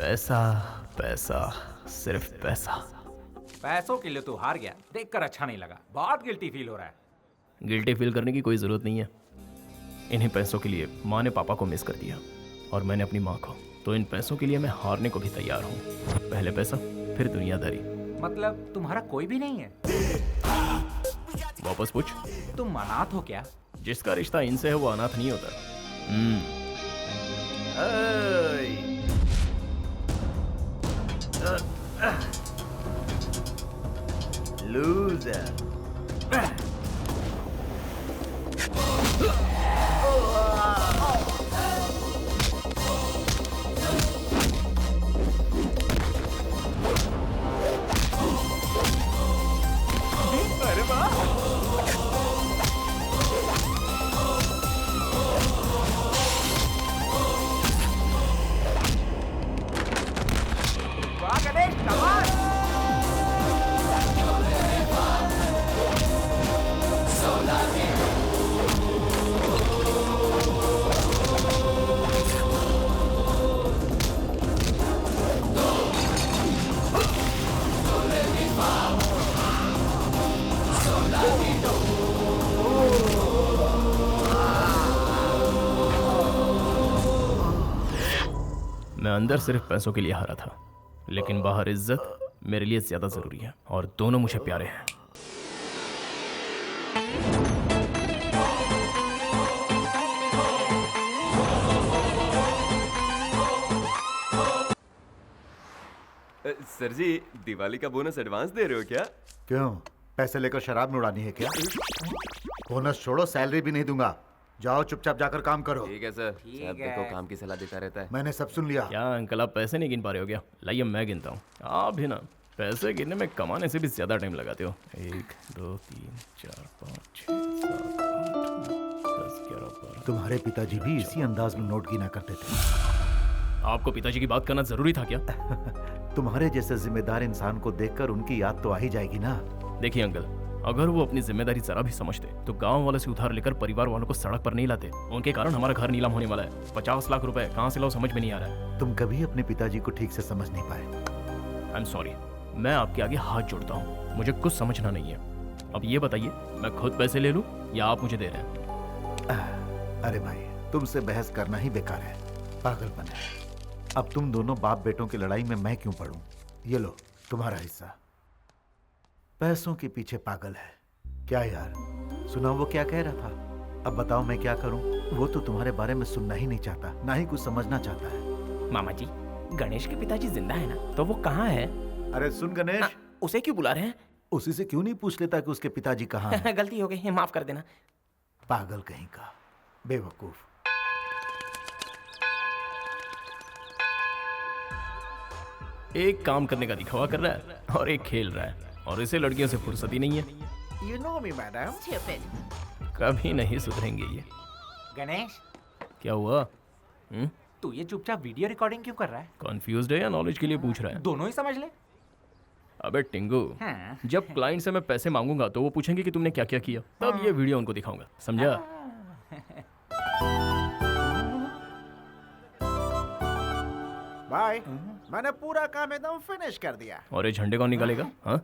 पैसा पैसा सिर्फ पैसा। पैसों के लिए तू हार गया, देखकर अच्छा नहीं लगा, बहुत गिल्टी फील हो रहा है। गिल्टी फील करने की कोई ज़रूरत नहीं है। इन्हीं पैसों के लिए माँ ने पापा को मिस कर दिया और मैंने अपनी माँ को। तो इन पैसों के लिए मैं हारने को भी तैयार हूँ। पहले पैसा फिर दुनियादारी। मतलब तुम्हारा कोई भी नहीं है? वापस पूछ। तुम अनाथ हो क्या? जिसका रिश्ता इनसे है वो अनाथ नहीं होता। लूजर। अरे वाह! वाह गणेश, कमाल! मैं अंदर सिर्फ पैसों के लिए हारा था, लेकिन बाहर इज्जत मेरे लिए ज्यादा जरूरी है और दोनों मुझे प्यारे हैं। सर जी, दिवाली का बोनस एडवांस दे रहे हो क्या? क्यों, पैसे लेकर शराब में उड़ानी है क्या? बोनस छोड़ो, सैलरी भी नहीं दूंगा। जाओ चुपचाप जाकर काम करो। ठीक है सर। साहब देखो काम की सलाह देता रहता है। मैंने सब सुन लिया। क्या अंकल आप पैसे नहीं गिन पा रहे हो क्या? लाइए मैं गिनता हूँ। आप भी ना पैसे गिनने में कमाने से भी ज्यादा टाइम लगाते हो। 1 2 3 4 5 6 7 8 9 10 11 12। तुम्हारे पिताजी भी इसी अंदाज में नोट गिना करते थे। आपको पिताजी की बात करना जरूरी था क्या? तुम्हारे जैसे जिम्मेदार इंसान को देखकर उनकी याद तो आ ही जाएगी ना। देखिए अंकल, अगर वो अपनी जिम्मेदारी जरा भी समझते तो गांव वालों से उधार लेकर परिवार वालों को सड़क पर नहीं लाते। उनके कारण हमारा घर नीलाम होने वाला है। 50 लाख रुपए कहाँ से लाओ समझ में नहीं आ रहा है। तुम कभी अपने पिताजी को ठीक से समझ नहीं पाए। आई एम सॉरी, मैं आपके आगे हाथ जोड़ता हूँ, मुझे कुछ समझना नहीं है। अब ये बताइए, मैं खुद पैसे ले लूँ या आप मुझे दे रहे हैं? अरे भाई, तुमसे बहस करना ही बेकार है, पागलपन है। अब तुम दोनों बाप बेटों की लड़ाई में मैं क्यों पड़ूं? ये लो तुम्हारा हिस्सा। पैसों के पीछे पागल है क्या यार? सुना वो क्या कह रहा था? अब बताओ मैं क्या करूं? वो तो तुम्हारे बारे में सुनना ही नहीं चाहता, ना ही कुछ समझना चाहता है। मामा जी, गणेश के पिताजी जिंदा है ना? तो वो कहाँ है? अरे सुन गणेश, उसे क्यों बुला रहे हैं? उसी से क्यों नहीं पूछ लेता कि उसके पिताजी कहाँ हैं? गलती हो गई, माफ कर देना। पागल कहीं का, बेवकूफ। एक काम करने का दिखावा कर रहा है और एक खेल रहा है, और इसे लड़कियों से फुर्सत ही नहीं है। You know me, madam. कभी नहीं सुधरेंगे ये। गणेश, क्या हुआ? तू ये चुपचाप वीडियो रिकॉर्डिंग क्यों कर रहा है? कंफ्यूज्ड है या नॉलेज के लिए पूछ रहा है? दोनों ही समझ ले। अबे टिंगू, हाँ। जब क्लाइंट से मैं पैसे मांगूंगा तो वो पूछेंगे कि तुमने क्या क्या किया, तब ये वीडियो उनको दिखाऊंगा, समझा? भाई, मैंने पूरा काम एकदम फिनिश कर दिया। और ये झंडे कौन निकालेगा? हाँ,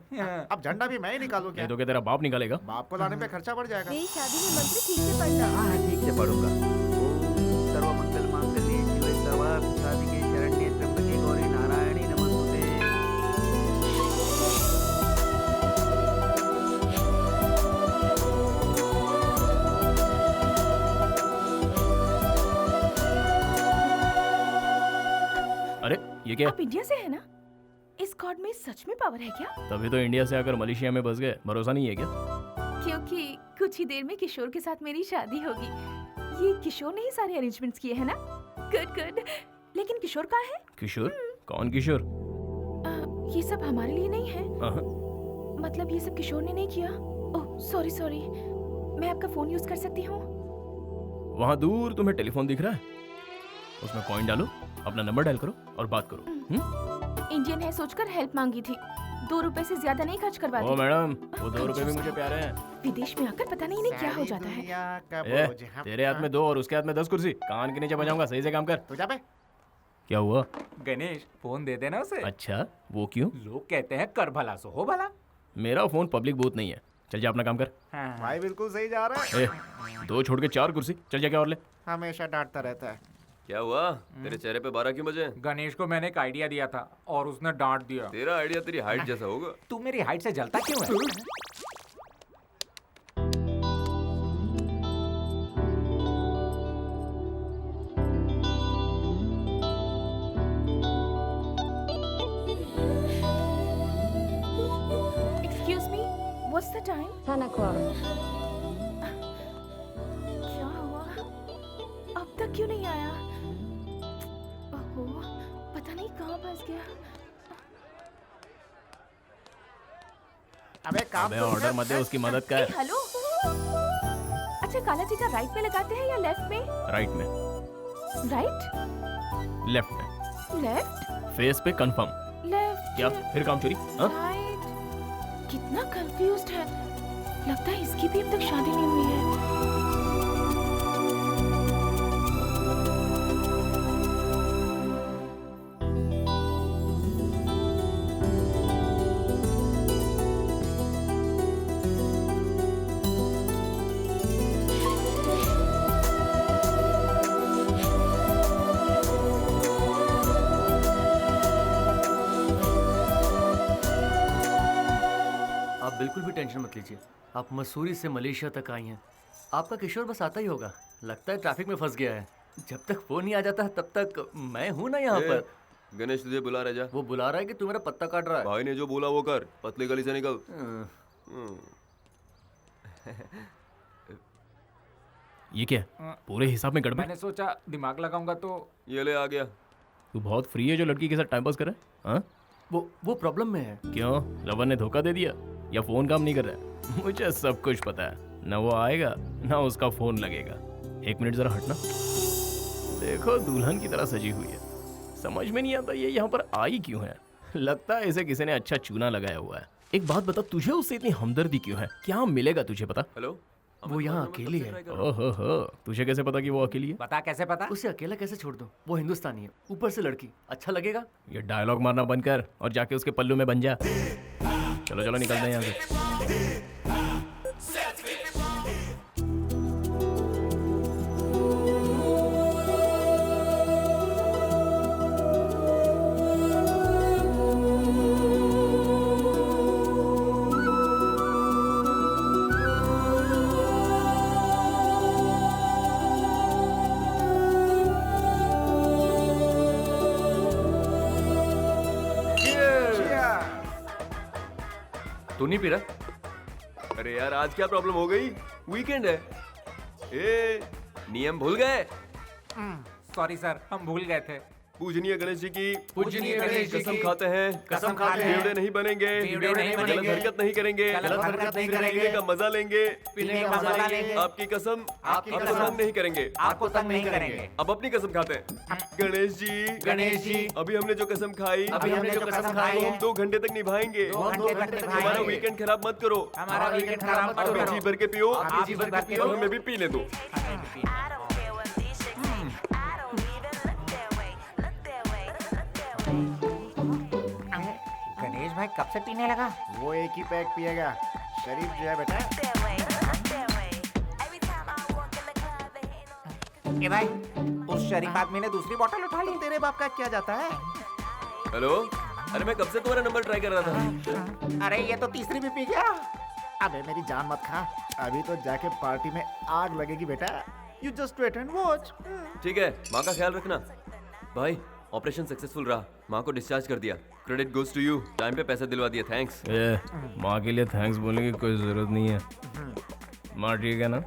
अब झंडा भी मैं ही निकालूं क्या? ये तो क्या तेरा बाप निकालेगा? बाप को लाने पे खर्चा बढ़ जाएगा। मेरी शादी में मंत्र ठीक से पढ़ना। हाँ ठीक से पढ़ूंगा। ओम सर्वमंगल मांगल्ये शिवे सर्वार्थ साधिके शरण्ये त्र्यंबके गौरी नारायणी नमोस्तुते। अरे ये क्या? आप इंडिया से है ना? इस गॉड में सच में पावर है क्या? तभी तो इंडिया से आकर मलेशिया में बस गए, भरोसा नहीं है क्या? क्योंकि कुछ ही देर में किशोर के साथ मेरी शादी होगी। ये किशोर ने ही सारे अरेंजमेंट्स किए हैं ना? Good good. लेकिन किशोर कहाँ है? किशोर? कौन किशोर? ये सब हमारे लिए नहीं है। हाँ। मतलब ये सब किशोर ने नहीं किया। Oh sorry sorry. मैं आपका फोन यूज कर सकती हूँ? वहाँ दूर तुम्हें टेलीफोन दिख रहा है, उसमें कॉइन डालो, अपना नंबर डायल करो और बात करो। इंडियन है सोचकर हेल्प मांगी थी। 2 रुपए से ज्यादा नहीं खर्च करवाती। ओ मैडम, वो 2 रुपए भी मुझे प्यारे हैं। विदेश में आकर पता नहीं इन्हें क्या हो जाता है। तेरे हाथ में 2 और उसके हाथ में 10 कुर्सी। कान के नीचे बजाऊंगा, सही से काम कर। तू जा बे। क्या हुआ? गणेश फोन दे देना उसे। अच्छा, वो क्यों? लोग कहते हैं कर भला सो हो भला। मेरा फोन पब्लिक बूथ नहीं है। चल जा अपना काम कर। हाँ। भाई बिल्कुल सही जा रहा है। ए, 2 छोड़ के 4 कुर्सी। चल जा, क्या और ले। हमेशा डांटता रहता है। क्या हुआ? तेरे चेहरे पे 12 क्यों बजे? गणेश को मैंने एक आइडिया दिया था और उसने डांट दिया। तेरा आइडिया तेरी हाइट जैसा होगा। तू मेरी हाइट से जलता क्यों है? Excuse me, what's the time? 10 o'clock. क्या हुआ? अब तक क्यों नहीं आया? ओहो, पता नहीं कहाँ फंस गया। अबे काम अबे तो ऑर्डर कर। मत दे, उसकी मदद कर। हेलो। अच्छा, काला टीका राइट में लगाते हैं या लेफ्ट में? राइट में, राइट, लेफ्ट में, लेफ्ट, फेस पे कंफर्म। लेफ्ट। क्या फिर काम चोरी? हाँ? राइट। कितना कंफ्यूज्ड है। लगता है इसकी भी अब तक शादी नहीं हुई है। आप बिल्कुल भी टेंशन मत लीजिए। आप मसूरी से मलेशिया तक आई हैं। आपका किशोर बस आता ही होगा। लगता है ट्रैफिक में फंस गया है। जब तक फोन नहीं आ जाता तब तक मैं हूं ना यहाँ पर। गणेश तुझे बुला रहा है, जा। वो बुला रहा है कि तू मेरा पत्ता काट रहा है। भाई ने जो बोला वो कर, पतली गली से निकल। ये क्या? पूरे हिसाब में गड़बड़। मैंने सोचा दिमाग लगाऊंगा तो। ये ले आ गया। तू बहुत फ्री है जो लड़की के साथ टाइम पास कर रहा है? हाँ? वो प्रॉब्लम में है। क्यों? लवर ने धोखा दे दिया या फोन काम नहीं कर रहा है? मुझे सब कुछ पता है। ना वो आएगा ना उसका फोन लगेगा। 1 मिनट जरा हटना। देखो, दुल्हन की तरह सजी हुई है। समझ में नहीं आता ये यहाँ पर आई क्यों है। लगता है इसे किसी ने अच्छा चूना लगाया हुआ है। एक बात बता, तुझे उससे इतनी हमदर्दी क्यों है? क्या मिलेगा तुझे पता? हेलो, वो यहाँ अकेली है। ओहो हो, तुझे कैसे पता कि वो अकेली है? बता कैसे पता? उसे अकेला कैसे छोड़ दूं? वो हिंदुस्तानी है, ऊपर से लड़की। अच्छा लगेगा? ये डायलॉग मारना बंद कर और जाके उसके पल्लू में बन जा। चलो चलो, निकलते हैं यहाँ से। तू नहीं पी रहा? अरे यार आज क्या प्रॉब्लम हो गई? वीकेंड है। ए, नियम भूल गए? सॉरी सर, हम भूल गए थे। पूजनीय गणेश जी की पूजनीय गणेश जी कसम की खाते हैं, कसम खाते हैं, बेवड़े नहीं बनेंगे, बेवड़े नहीं गलत बनेंगे, हरकत नहीं करेंगे, गलत हरकत नहीं पीने करेंगे, का मजा लेंगे, पीने का मजा लेंगे, आपकी कसम आपकी आपको कसम, तंग नहीं करेंगे। आपको तंग नहीं करेंगे। अब अपनी कसम खाते हैं। गणेश जी, अभी हमने जो कसम खाई, अभी हमने जो कसम खाई वो है, हम 2 घंटे तक निभाएंगे। 2 घंटे तक हमारा निभाएंगे। वीकेंड खराब मत करो। हमारा वीकेंड खराब मत आप भी करो। जी भर के पियो, आप भी जी भर के पियो। और हमें भी पीने दो। गणेश भाई कब से पीने लगा? वो एक ही पैक पिएगा। शरीफ जो है बेटा। ए भाई, उस शरीफ आदमी ने दूसरी बोतल उठा ली। तेरे बाप का क्या जाता है? हेलो, अरे मैं कब से तुम्हारा नंबर ट्राई कर रहा था। अरे ये तो तीसरी भी पी गया। अबे मेरी जान मत खा। अभी तो जाके पार्टी में आग लगेगी बेटा। You just wait and watch. ठीक है, माँ का ख्याल रखना। भाई, ऑपरेशन सक्सेसफुल रहा, माँ को डिस्चार्ज कर दिया। Credit goes to you, time पे पैसे दिलवा दिए, थैंक्स। माँ के लिए थैंक्स बोलने की कोई जरूरत नहीं है। माँ ठीक है ना?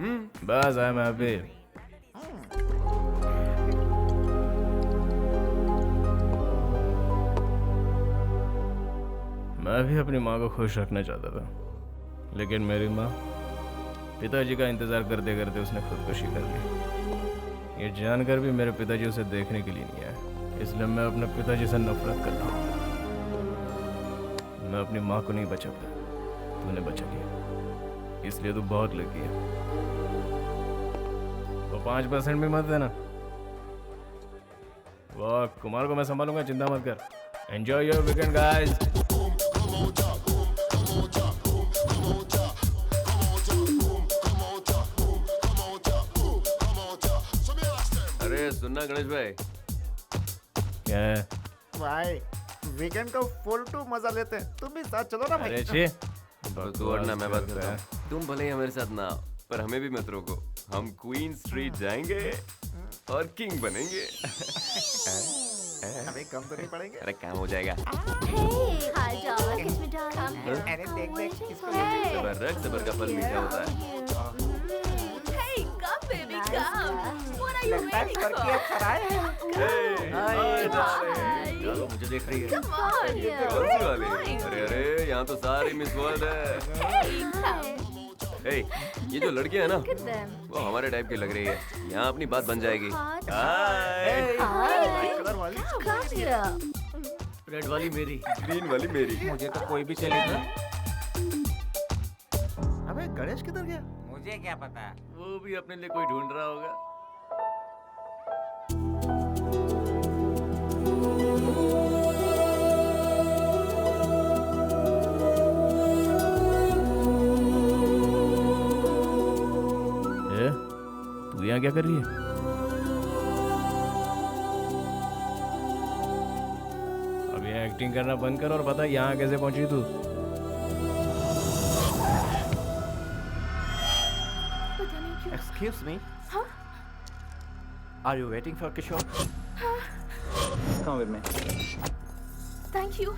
बस आई एम हैप्पी। मैं भी अपनी माँ को खुश रखना चाहता था, लेकिन मेरी माँ, पिताजी का इंतजार करते करते उसने खुदकुशी कर ली। ये जानकर भी मेरे पिताजी उसे देखने के लिए नहीं आए, इसलिए मैं अपने पिताजी से नफरत कर रहा हूँ। मैं अपनी माँ को नहीं बचा पाया, तूने बचा लिया, इसलिए तू बहुत लकी है। वो 5% भी मत देना, वो कुमार को मैं संभालूंगा, चिंता मत कर। Enjoy your weekend guys. अरे सुनना गणेश भाई, क्या है? भाई वीकेंड को फुल टू मजा लेते हैं, तुम भी साथ चलो ना भाई। अरे छी, तू और ना मैं बात करता हूँ। तुम भले ही हमारे साथ ना आओ, पर हमें भी मत रोको। हम क्वीन स्ट्रीट जाएंगे और किंग बनेंगे। अबे कम तो नहीं पड़ेंगे। अरे काम हो जाएगा। अरे देख देख इसको सबर रख, सबर का फल मीठा होता है। Hey, come baby, come. What are you waiting for? चलो मुझे देख रही है। Come on. कौन सी वाली? अरे अरे, यहाँ तो सारी मिस वर्ल्ड है। Hey, come. हे, ये जो लड़की है ना, वो हमारे टाइप की लग रही है। यहाँ अपनी बात बन जाएगी। हाय। कलर वाली। Come here. रेड वाली मेरी। ग्रीन वाली मेरी। मुझे तो कोई भी चलेगा। अबे गणेश किधर गया? मुझे क्या पता। वो भी अपने लिए कोई ढूंढ रहा होगा। ए, तू यहाँ क्या कर रही है? अब ये एक्टिंग करना बंद कर और बता यहाँ कैसे पहुंची तू? पता नहीं क्यों। Excuse me. Huh? Are you waiting for Kishore? Come with me. Thank you.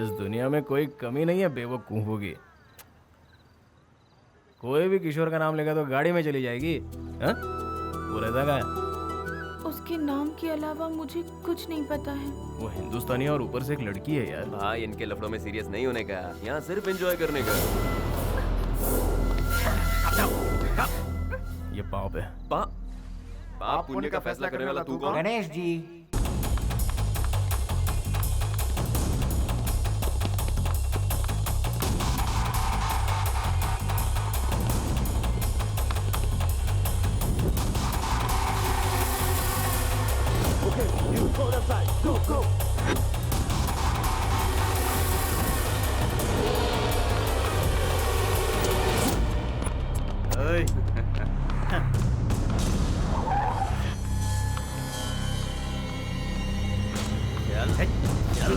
इस दुनिया में कोई कमी नहीं है बेवकूफों की। कोई भी किशोर का नाम लेगा तो गाड़ी में चली जाएगी। हाँ? वो रहता का है? उसके नाम के अलावा मुझे कुछ नहीं पता है। वो हिंदुस्तानी और ऊपर से एक लड़की है यार। भाई इनके लफड़ों में सीरियस नहीं होने का, यहाँ सिर्फ एंजॉय करने का। ये पाप है। पाप पुण्य का फैसला करने वाला तू कौन? गणेश जी। चल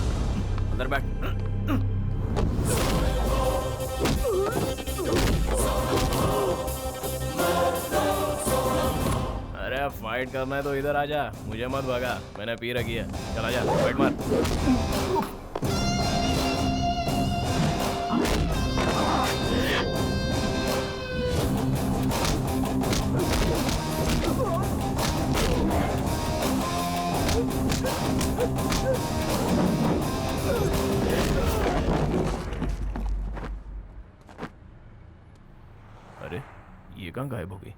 अंदर बैठ। अरे फाइट करना है तो इधर आ जा, मुझे मत भगा, मैंने पी रखी है। चल आजा, फाइट मार। अरे ये कहाँ गायब हो गई?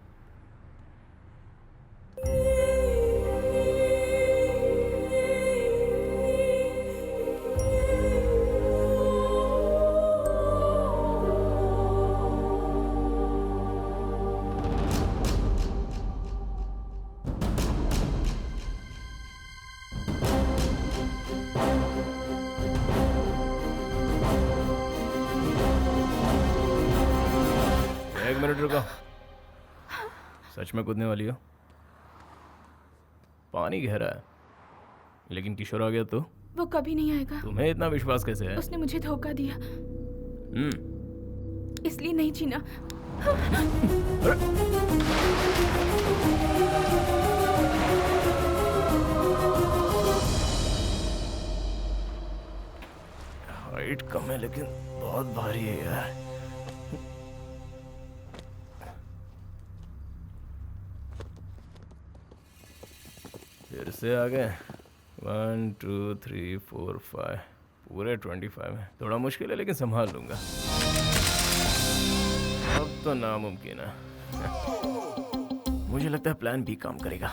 एक मिनट रुको। सच में कूदने वाली हो? पानी गहरा है, लेकिन किशोर आ गया तो? वो कभी नहीं आएगा। तुम्हें इतना विश्वास कैसे है? उसने मुझे धोखा दिया, इसलिए नहीं जीना। हाइट कम है लेकिन बहुत भारी है यार। फिर से आ गए। 1 2 3 4 5 पूरे 25 है। थोड़ा मुश्किल है लेकिन संभाल लूंगा। अब तो नामुमकिन है। मुझे लगता है प्लान बी काम करेगा।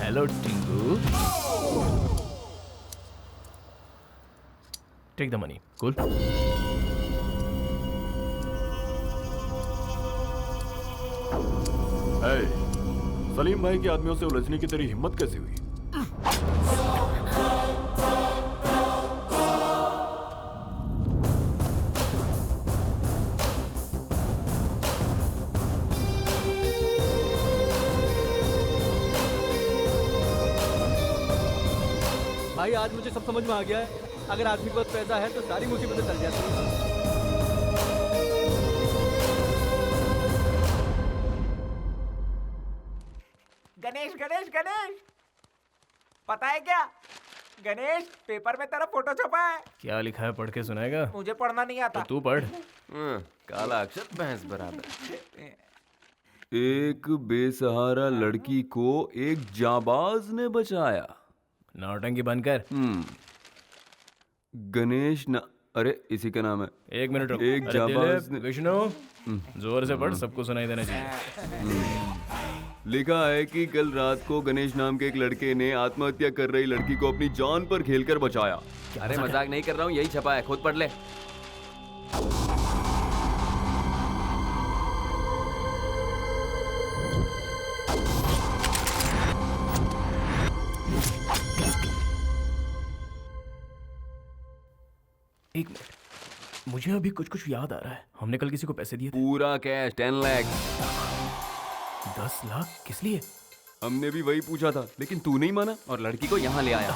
Hello Tingu, take the money. Cool. Salim भाई के आदमियों से उलझने की तेरी हिम्मत कैसे हुई? भाई आज मुझे सब समझ में आ गया है। अगर आदमी के पास पैसा है तो सारी मुसीबतें टल जाती हैं। गणेश गणेश गणेश, पता है क्या गणेश, पेपर में तेरा फोटो छपा है। क्या लिखा है पढ़ के सुनाएगा? मुझे पढ़ना नहीं आता। तो तू पढ़। काला अक्षर भैंस बराबर। एक बेसहारा लड़की को एक जाबाज ने बचाया। नौटंकी बंद कर। गणेश ना, अरे इसी का नाम है। एक मिनट रुक। एक अरे जाबाज दिलीप, विष्णु जोर से पढ़, सबको सुनाई देना चाहिए। लिखा है कि कल रात को गणेश नाम के एक लड़के ने आत्महत्या कर रही लड़की को अपनी जान पर खेलकर बचाया। अरे मजाक नहीं कर रहा हूँ, यही छपा है, खुद पढ़ ले। एक मिनट, मुझे अभी कुछ कुछ याद आ रहा है। हमने कल किसी को पैसे दिए थे। पूरा कैश 10 लाख। 10 लाख किस लिए? हमने भी वही पूछा था, लेकिन तू नहीं माना और लड़की को यहाँ ले आया।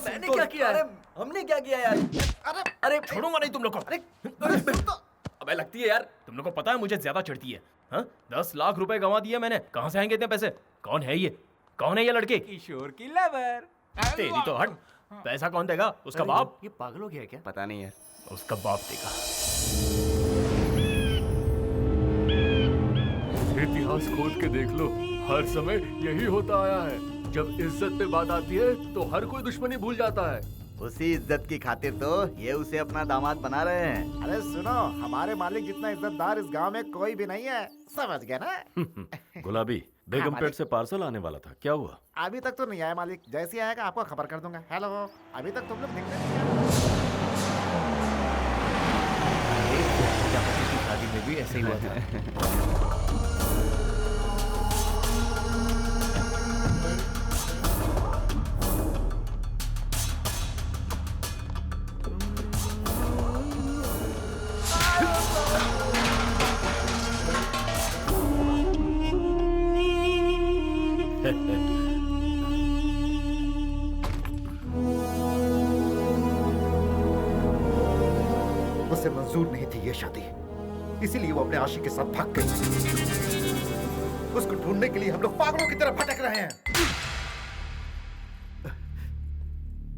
मैंने क्या किया है? हमने क्या किया यार? अरे छोड़ूंगा नहीं तुम लोग को। अबे लगती है यार। तुम लोग को पता है मुझे ज्यादा चढ़ती है। हाँ, 10 लाख रुपए गंवा दिए मैंने। कहाँ से आएंगे इतने पैसे? कौन है ये? कौन है ये लड़के? किशोर की लवर। तेरी तो हट। पैसा कौन देगा? उसका बाप। ये पागल हो गया है क्या? पता नहीं यार। उसका बाप देगा। इतिहास खोद के देख लो, हर समय यही होता आया है। जब इज्जत पे बात आती है तो हर कोई दुश्मनी भूल जाता है। उसी इज्जत की खातिर तो ये उसे अपना दामाद बना रहे हैं। अरे सुनो, हमारे मालिक जितना इज्जतदार इस गांव में कोई भी नहीं है, समझ गया ना? गुलाबी, बेगम पेट मालिक। से पार्सल आने वाला था, क्या हुआ? अभी तक तो नहीं आया मालिक, जैसे ही आएगा आपको खबर कर दूंगा। हेलो, अभी तक तुम लोग दिख रहे हैं? शादी में भी ऐसे ही हुआ था। उसे मंजूर नहीं थी ये शादी, इसीलिए वो अपने आशिक के साथ भाग गई। उसको ढूंढने के लिए हम लोग पागलों की तरह भटक रहे हैं।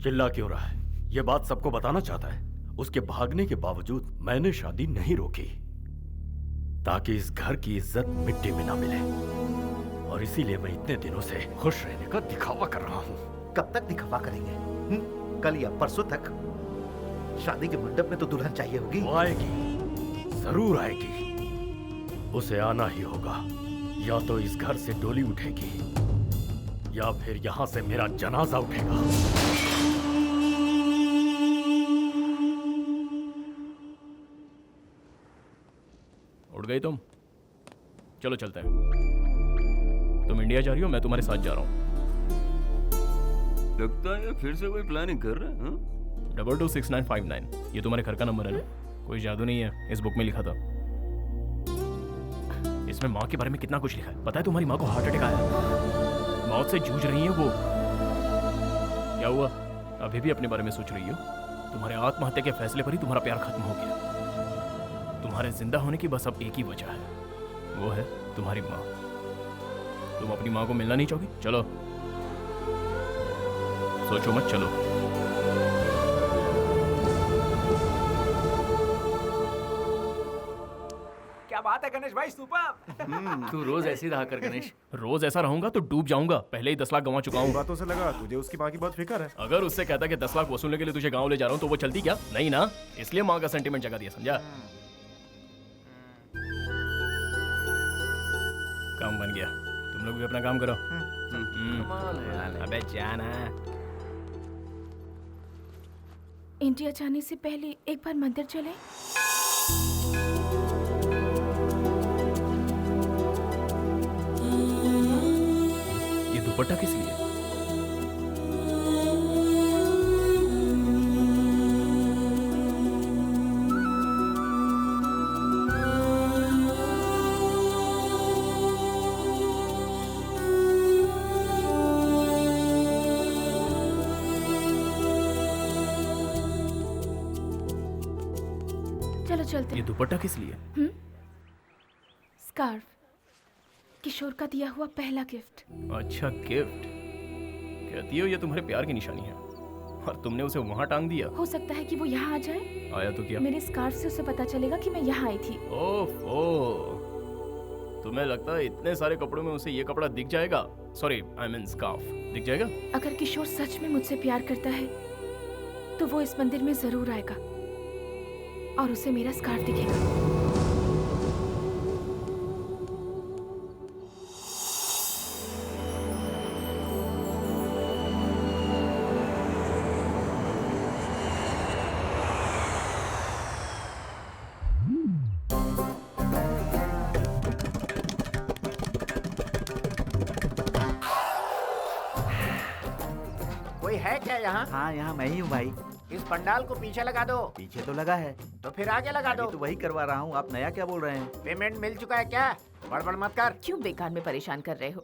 चिल्ला क्यों रहा है? ये बात सबको बताना चाहता है। उसके भागने के बावजूद मैंने शादी नहीं रोकी, ताकि इस घर की इज्जत मिट्टी में ना मिले। और इसीलिए मैं इतने दिनों से खुश रहने का दिखावा कर रहा हूँ। कब तक दिखावा करेंगे? कल या परसों तक? शादी के मंडप में तो दुल्हन चाहिए होगी। वो आएगी, जरूर आएगी। उसे आना ही होगा। या तो इस घर से डोली उठेगी या फिर यहाँ से मेरा जनाजा उठेगा। उठ गई तुम? चलो चलते हैं। तुम इंडिया जा रही हो, मैं तुम्हारे साथ जा रहा हूँ। लगता है फिर से कोई प्लानिंग कर रहा है। 226959, ये तुम्हारे घर का नंबर है ना? कोई जादू नहीं है, इस बुक में लिखा था। इसमें माँ के बारे में कितना कुछ लिखा है। पता है तुम्हारी माँ को हार्ट अटैक आया, मौत से जूझ रही है वो। क्या हुआ, अभी भी अपने बारे में सोच रही हो? तुम्हारे आत्महत्या के फैसले पर ही तुम्हारा प्यार खत्म हो गया। तुम्हारे जिंदा होने की बस अब एक ही वजह है, वो है तुम्हारी माँ। तुम अपनी माँ को मिलना नहीं चाहोगी? चलो, सोचो मत, चलो। क्या बात है गणेश भाई, सुपर। तू रोज ऐसे ही रहा कर गणेश। रोज ऐसा रहूंगा तो डूब जाऊंगा। पहले ही 10 लाख गंवा चुका हूँ। बातों से लगा तुझे उसकी माँ की बहुत फिक्र है। अगर उससे कहता कि 10 लाख वसूलने के लिए तुझे गाँव ले जा रहा हूँ तो वो चलती क्या? नहीं ना, इसलिए माँ का सेंटीमेंट जगा दिया, समझा? काम बन गया, तुम लोग भी अपना काम करो। अबे जाना। इंडिया जाने से पहले एक बार मंदिर चले। ये दुपट्टा किस लिए? चलो चलते ये हैं। दुपट्टा किस लिए? स्कार्फ, किशोर का दिया हुआ पहला गिफ्ट। अच्छा, गिफ्ट। कहती हो ये तुम्हारे प्यार की निशानी है, और तुमने उसे वहां टांग दिया। हो सकता है कि वो यहाँ आ जाए। आया तो क्या? मेरे स्कार्फ से उसे पता चलेगा कि मैं यहाँ आई थी। ओफो, तुम्हें लगता है इतने सारे कपड़ों में उसे ये कपड़ा दिख जाएगा? सॉरी, आई मीन स्कार्फ दिख जाएगा? अगर किशोर सच में मुझसे प्यार करता है तो वो इस मंदिर में जरूर आएगा और उसे मेरा स्कार्फ दिखेगा। कोई है क्या यहाँ? हाँ यहाँ मैं ही हूँ भाई। इस पंडाल को पीछे लगा दो। पीछे तो लगा है। तो फिर आगे लगा दो। अभी तो वही करवा रहा हूँ, आप नया क्या बोल रहे हैं? पेमेंट मिल चुका है क्या? बड़बड़ मत कर। क्यों बेकार में परेशान कर रहे हो?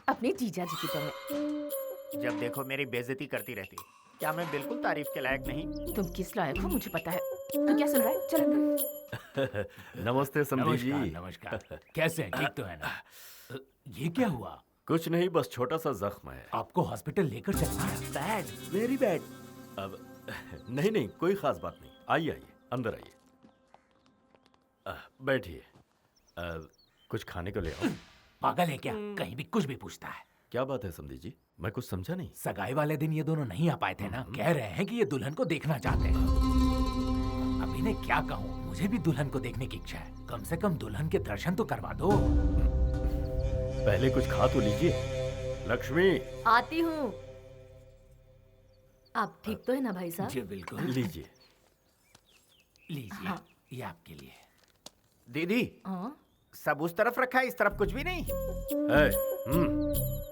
अपने जीजा जी की तरह। जब देखो मेरी बेइज्जती करती रहती। क्या मैं बिल्कुल तारीफ के लायक नहीं? तुम किस लायक हो मुझे पता है। तू क्या सुन रहा है? चल अंदर। नमस्ते समधी जी। नमस्कार। कैसे हैं? ठीक तो है ना? ये क्या हुआ? कुछ नहीं, बस छोटा सा जख्म है। आपको हॉस्पिटल लेकर चलना है? Bad, very bad. अब नहीं नहीं, कोई खास बात नहीं। आइए आइए, अंदर आइए। बैठिए। कुछ खाने को ले आओ। पागल है क्या? कहीं भी कुछ भी पूछता है। क्या बात है समधी जी, मैं कुछ समझा नहीं। सगाई वाले दिन ये दोनों नहीं आ पाए थे ना? कह रहे हैं कि ये दुल्हन को देखना चाहते हैं। अब इन्हें क्या कहूँ, मुझे भी दुल्हन को देखने की इच्छा है। कम से कम दुल्हन के दर्शन तो करवा दो। पहले कुछ खा तो लीजिए। लक्ष्मी, आती हूँ। आप ठीक तो है ना भाई साहब? जी बिल्कुल। लीजिए। लीजिए। हाँ। ये आपके लिए। दीदी, हाँ? सब उस तरफ रखा है, इस तरफ कुछ भी नहीं।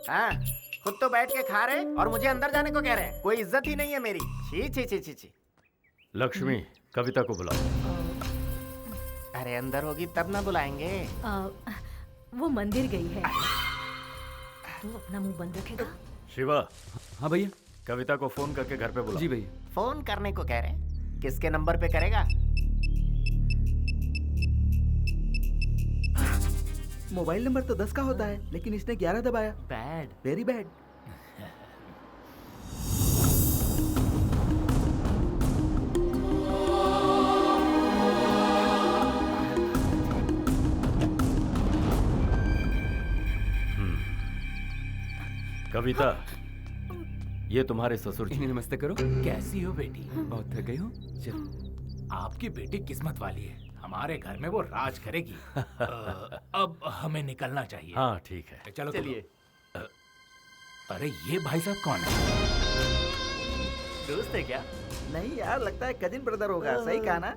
हाँ, खुद तो बैठ के खा रहे और मुझे अंदर जाने को कह रहे हैं। कोई इज्जत ही नहीं है मेरी। छी छी छी छी छी। लक्ष्मी, कविता को बुलाओ। अरे अंदर होगी तब ना बुलाएंगे। वो मंदिर गई है। तू अपना मुंह बंद रखेगा? शिवा। हाँ भैया। कविता को फोन करके घर पे बुलाओ। जी भैया। फोन करने को कह रहे हैं? किसके नंबर पे करेगा? मोबाइल नंबर तो 10 का होता है, लेकिन इसने 11 दबाया। Bad, very bad. कविता, ये तुम्हारे ससुर जी। नमस्ते करो। कैसी हो बेटी? बहुत थक गई हो? चल। आपकी बेटी किस्मत वाली है, हमारे घर में वो राज करेगी। अब हमें निकलना चाहिए। हाँ ठीक है, चलो चलिए। अरे ये भाई साहब कौन है? दोस्त है क्या? नहीं यार, लगता है कजिन ब्रदर होगा। सही कहा ना?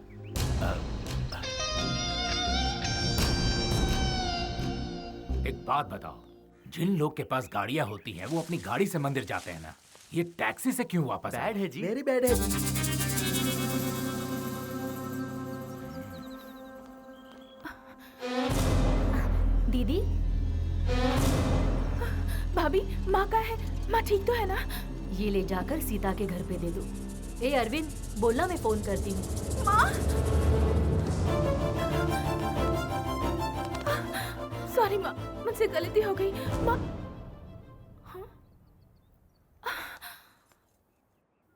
एक बात बताओ, जिन लोग के पास गाड़ियां होती हैं वो अपनी गाड़ी से मंदिर जाते हैं ना, ये टैक्सी से क्यों वापस आए? बैड है जी। वेरी बैड है। दीदी, भाभी, माँ का है? माँ ठीक तो है ना? ये ले जाकर सीता के घर पे दे दो। ए अरविंद, बोलना मैं फोन करती हूँ। माँ, सॉरी माँ, मुझसे गलती हो गई। माँ, हाँ?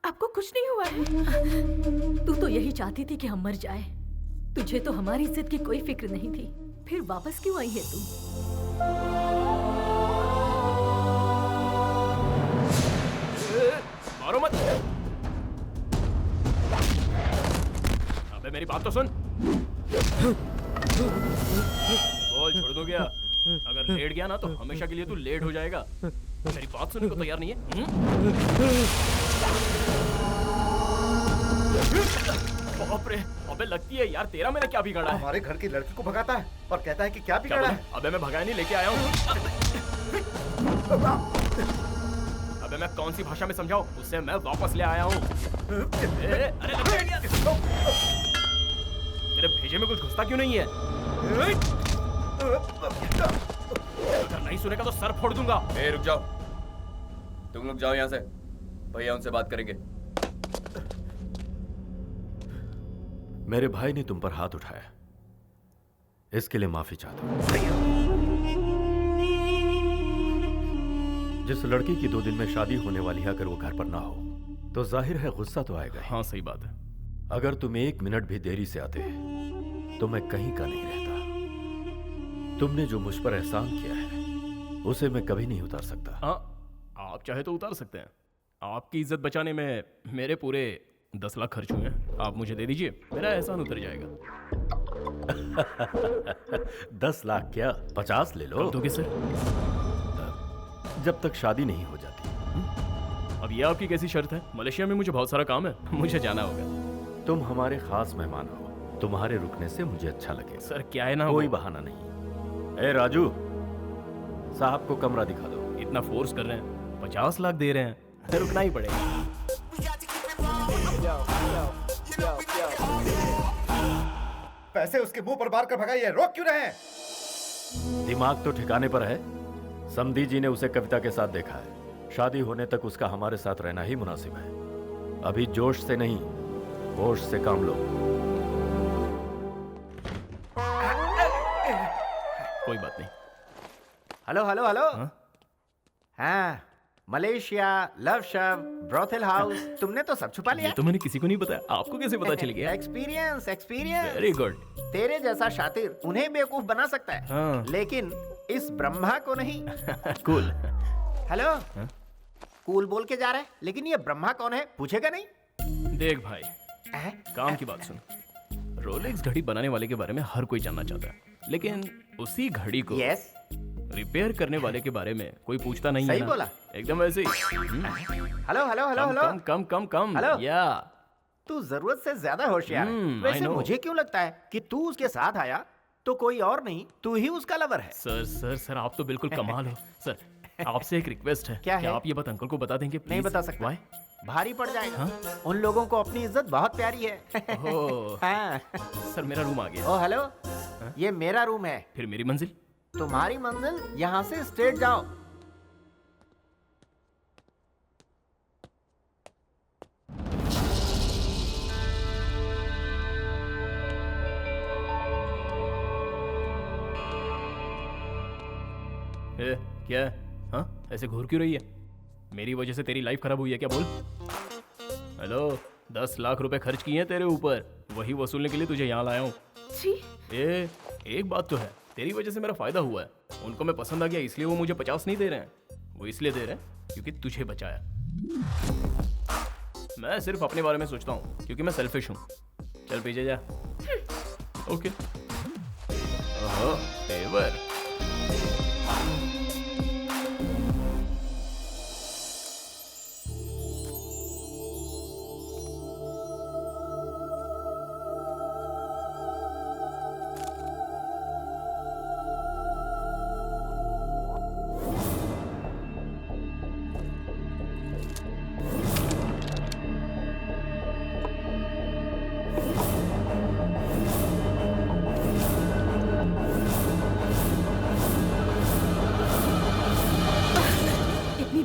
आपको कुछ नहीं हुआ है? तू तो यही चाहती थी कि हम मर जाए। तुझे तो हमारी इज्जत की कोई फिक्र नहीं थी, फिर वापस क्यों आई है तू? मारो मत। अबे मेरी बात तो सुन। बोल छोड़ दो क्या? अगर लेट गया ना तो हमेशा के लिए तू लेट हो जाएगा। मेरी बात सुनने को तैयार नहीं है? बाप रे, अबे लगती है यार तेरा मैंने क्या बिगाड़ा है? हमारे घर की लड़की को भगाता है और कहता है कि क्या बिगाड़ा है? अबे मैं भगाया नहीं, लेके आया हूँ। अबे मैं कौन सी भाषा में समझाऊं? उससे मैं वापस ले आया हूँ। अरे तेरे भेजे में कुछ घुसता क्यों नहीं है? अगर नहीं सुनेगा तो सर फोड़ दूंगा। रुक जाओ, तुम लोग जाओ यहाँ से, भैया उनसे बात करेंगे। मेरे भाई ने तुम पर हाथ उठाया, इसके लिए माफी चाहता हूं। जिस लड़की की 2 दिन में शादी होने वाली है, अगर वो घर पर ना हो तो जाहिर है गुस्सा तो आएगा। हाँ सही बात है। अगर तुम 1 मिनट भी देरी से आते तो मैं कहीं का नहीं रहता। तुमने जो मुझ पर एहसान किया है उसे मैं कभी नहीं उतार सकता। हाँ, आप चाहे तो उतार सकते हैं। आपकी इज्जत बचाने में मेरे पूरे 10 लाख खर्च हुए हैं। आप मुझे दे दीजिए, मेरा एहसान उतर जाएगा। 10 लाख क्या, 50 ले लो। दोगे सर? जब तक शादी नहीं हो जाती। अब ये आपकी कैसी शर्त है? मलेशिया में मुझे बहुत सारा काम है, मुझे जाना होगा। तुम हमारे खास मेहमान हो, तुम्हारे रुकने से मुझे अच्छा लगे। सर क्या है ना, कोई बहाना नहीं। ए राजू, साहब को कमरा दिखा दो। इतना फोर्स कर रहे हैं, 50 लाख दे रहे हैं, रुकना ही पड़ेगा। पैसे उसके मुंह पर मार कर भगाइए, रोक क्यों रहे हैं? दिमाग तो ठिकाने पर है। समधी जी ने उसे कविता के साथ देखा है। शादी होने तक उसका हमारे साथ रहना ही मुनासिब है। अभी जोश से नहीं, होश से काम लो। कोई बात नहीं। Hello hello hello. हाँ, मलेशिया, लव शव, ब्रोथल हाउस, तुमने तो सब छुपा लिया। ये तो मैंने किसी को नहीं बताया, आपको कैसे पता चल गया? Experience experience. Very good. तेरे जैसा शातिर उन्हें बेवकूफ बना सकता है, हाँ। लेकिन इस ब्रह्मा को नहीं। कूल। हेलो, कूल बोल के जा रहा है, लेकिन ये ब्रह्मा कौन है पूछेगा नहीं? देख भाई, काम की बात सुन। रोलेक्स घड़ी बनाने वाले के बारे में हर कोई जानना चाहता है, लेकिन उसी घड़ी को रिपेयर करने वाले के बारे में कोई पूछता नहीं है। सही बोला। एकदम ऐसे ही। Hello hello hello hello. Come come come. Hello. या तू जरूरत से ज्यादा होशियार है। वैसे मुझे क्यों लगता है कि तू उसके साथ आया तो कोई और नहीं, तू ही उसका लवर है। सर सर सर, आप तो बिल्कुल कमाल हो। सर आपसे एक रिक्वेस्ट है। क्या है? आप ये बात अंकल को बता देंगे प्लीज? नहीं बता सकता। Why? भारी पड़ जाएगा। उन लोगों को अपनी इज्जत बहुत प्यारी है। हाँ। सर मेरा रूम आ गया। ओ हेलो, ये मेरा रूम है। फिर मेरी मंजिल? तुम्हारी मंजिल यहाँ से स्ट्रेट जाओ। क्या है? हाँ, ऐसे घूर क्यों रही है? मेरी वजह से तेरी लाइफ खराब हुई है क्या? बोल। हेलो, 10 लाख रुपए खर्च किए हैं तेरे ऊपर, वही वसूलने के लिए तुझे यहाँ लाया हूँ। एक बात तो है, तेरी वजह से मेरा फायदा हुआ है। उनको मैं पसंद आ गया, इसलिए वो मुझे 50 नहीं दे रहे हैं। वो इसलिए दे रहे हैं क्योंकि तुझे बचाया। मैं सिर्फ अपने बारे में सोचता हूँ क्योंकि मैं सेल्फिश हूँ। चल पीछे जा। ओके। ओहो, तेवर।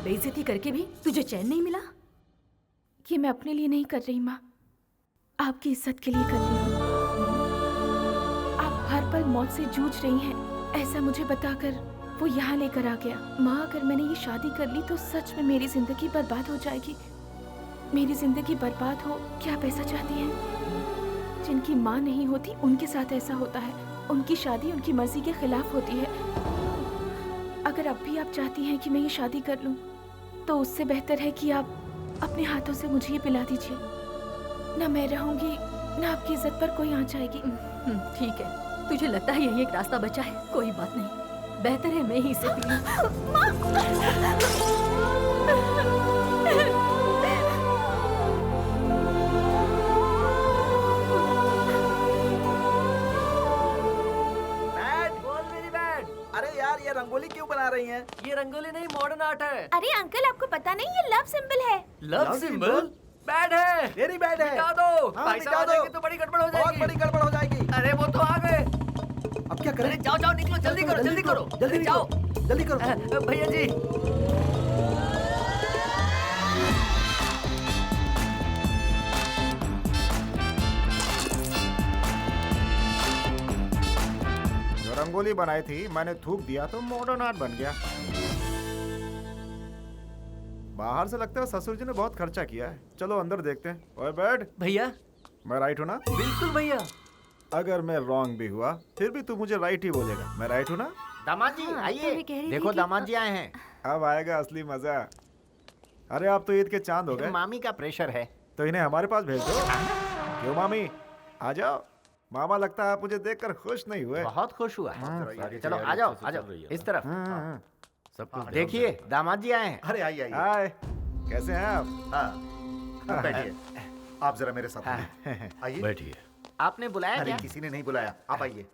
बेइज्जती करके भी तुझे चैन नहीं मिला? ये मैं अपने लिए नहीं कर रही माँ, आपकी इज्जत के लिए कर रही हूँ। आप हर पल मौत से जूझ रही हैं, ऐसा मुझे बताकर वो यहाँ लेकर आ गया। माँ, अगर मैंने ये शादी कर ली तो सच में मेरी जिंदगी बर्बाद हो जाएगी। मेरी जिंदगी बर्बाद हो, क्या पैसा चाहती हैं? जिनकी माँ नहीं होती उनके साथ ऐसा होता है। उनकी शादी उनकी मर्जी के खिलाफ होती है। अगर अब भी आप चाहती हैं कि मैं ये शादी कर लूं, तो उससे बेहतर है कि आप अपने हाथों से मुझे ये पिला दीजिए। ना मैं रहूंगी, ना आपकी इज्जत पर कोई आंच आएगी। ठीक है, तुझे लगता है यही एक रास्ता बचा है? कोई बात नहीं, बेहतर है मैं ही इसे पी लूं। अरे यार, ये रंगोली क्यों बना रही हैं? ये रंगोली नहीं, मॉडर्न आर्ट है। अरे अंकल, आपको पता नहीं ये लव सिंबल है। Love symbol? बैड है। वेरी बैड है। मिटा दो। हाँ, भाई साहब आ जाएंगे तो बड़ी गड़बड़ हो जाएगी। बहुत बड़ी गड़बड़ हो जाएगी। अरे वो तो आ गए। अब क्या करें? जाओ जाओ, निकलो, जल्दी करो, जल्दी करो, जल्दी जाओ, जल्दी करो। भैया जी। जो रंगोली बनाई थी मैंने थूक दिया तो मॉडर्न आर्ट बन गया। बाहर से लगता है ससुर जी ने बहुत खर्चा किया है। चलो अंदर देखते हैं। ओए बैठ। भैया, मैं राइट हूँ ना? बिल्कुल भैया। अगर मैं रॉन्ग भी हुआ फिर भी तू मुझे राइट ही बोलेगा। मैं राइट हूँ ना? दामाद जी आइए, देखो दामाद जी आए हैं। अब आएगा असली मजा। अरे आप तो ईद के चांद हो गए। मामी का प्रेशर है तो इन्हें हमारे पास भेज दो। क्यों मामी, आ जाओ। मामा लगता है आप मुझे देखकर खुश नहीं हुए। बहुत खुश हुआ। चलो आ जाओ, आ जाओ इस तरफ। सब कुछ देखिए दामाद जी आए हैं। अरे आइए आइए। हाय, कैसे हैं आप? हाँ, बैठिए। आप जरा मेरे साथ आइए। बैठिए। आपने बुलाया अरे क्या? किसी ने नहीं बुलाया, आप आइए।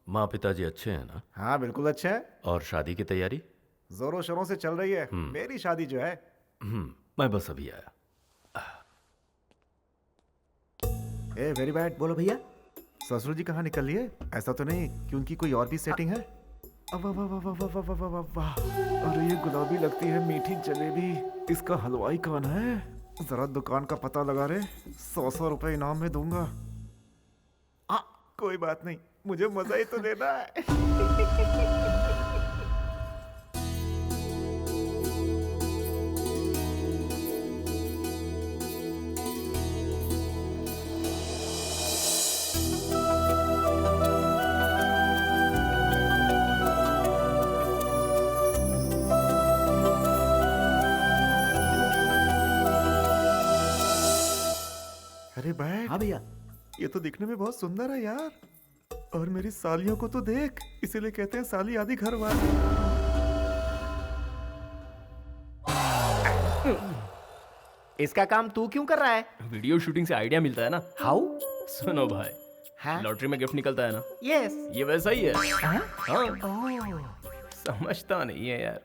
माँ पिताजी अच्छे हैं ना? हाँ बिल्कुल अच्छे हैं। और शादी की तैयारी? जोरों शोरों से चल रही है। मेरी शादी जो है। मैं बस अभी आया। A very bad. बोलो भैया। ससुर जी कहाँ निकल लिए? ऐसा तो नहीं कि उनकी कोई और भी सेटिंग है? वाह वाह वाह वाह वाह वाह वाह वाह। अरे ये गुलाबी लगती है मीठी जलेबी। इसका हलवाई कौन है? जरा दुकान का पता लगा रे। 100 रुपए इनाम में दूंगा। कोई बात नहीं, मुझे मजा ही तो लेना है। अरे बैठ। हाँ भैया। ये तो दिखने में बहुत सुंदर है यार। और मेरी सालियों को तो देख, इसीलिए कहते हैं साली आदि घर वाली। इसका काम तू क्यों कर रहा है? वीडियो शूटिंग से आइडिया मिलता है ना। हाउ? सुनो भाई, हाँ? लॉटरी में गिफ्ट निकलता है ना। यस। ये वैसा ही है। हाँ? हाँ। समझता नहीं है यार।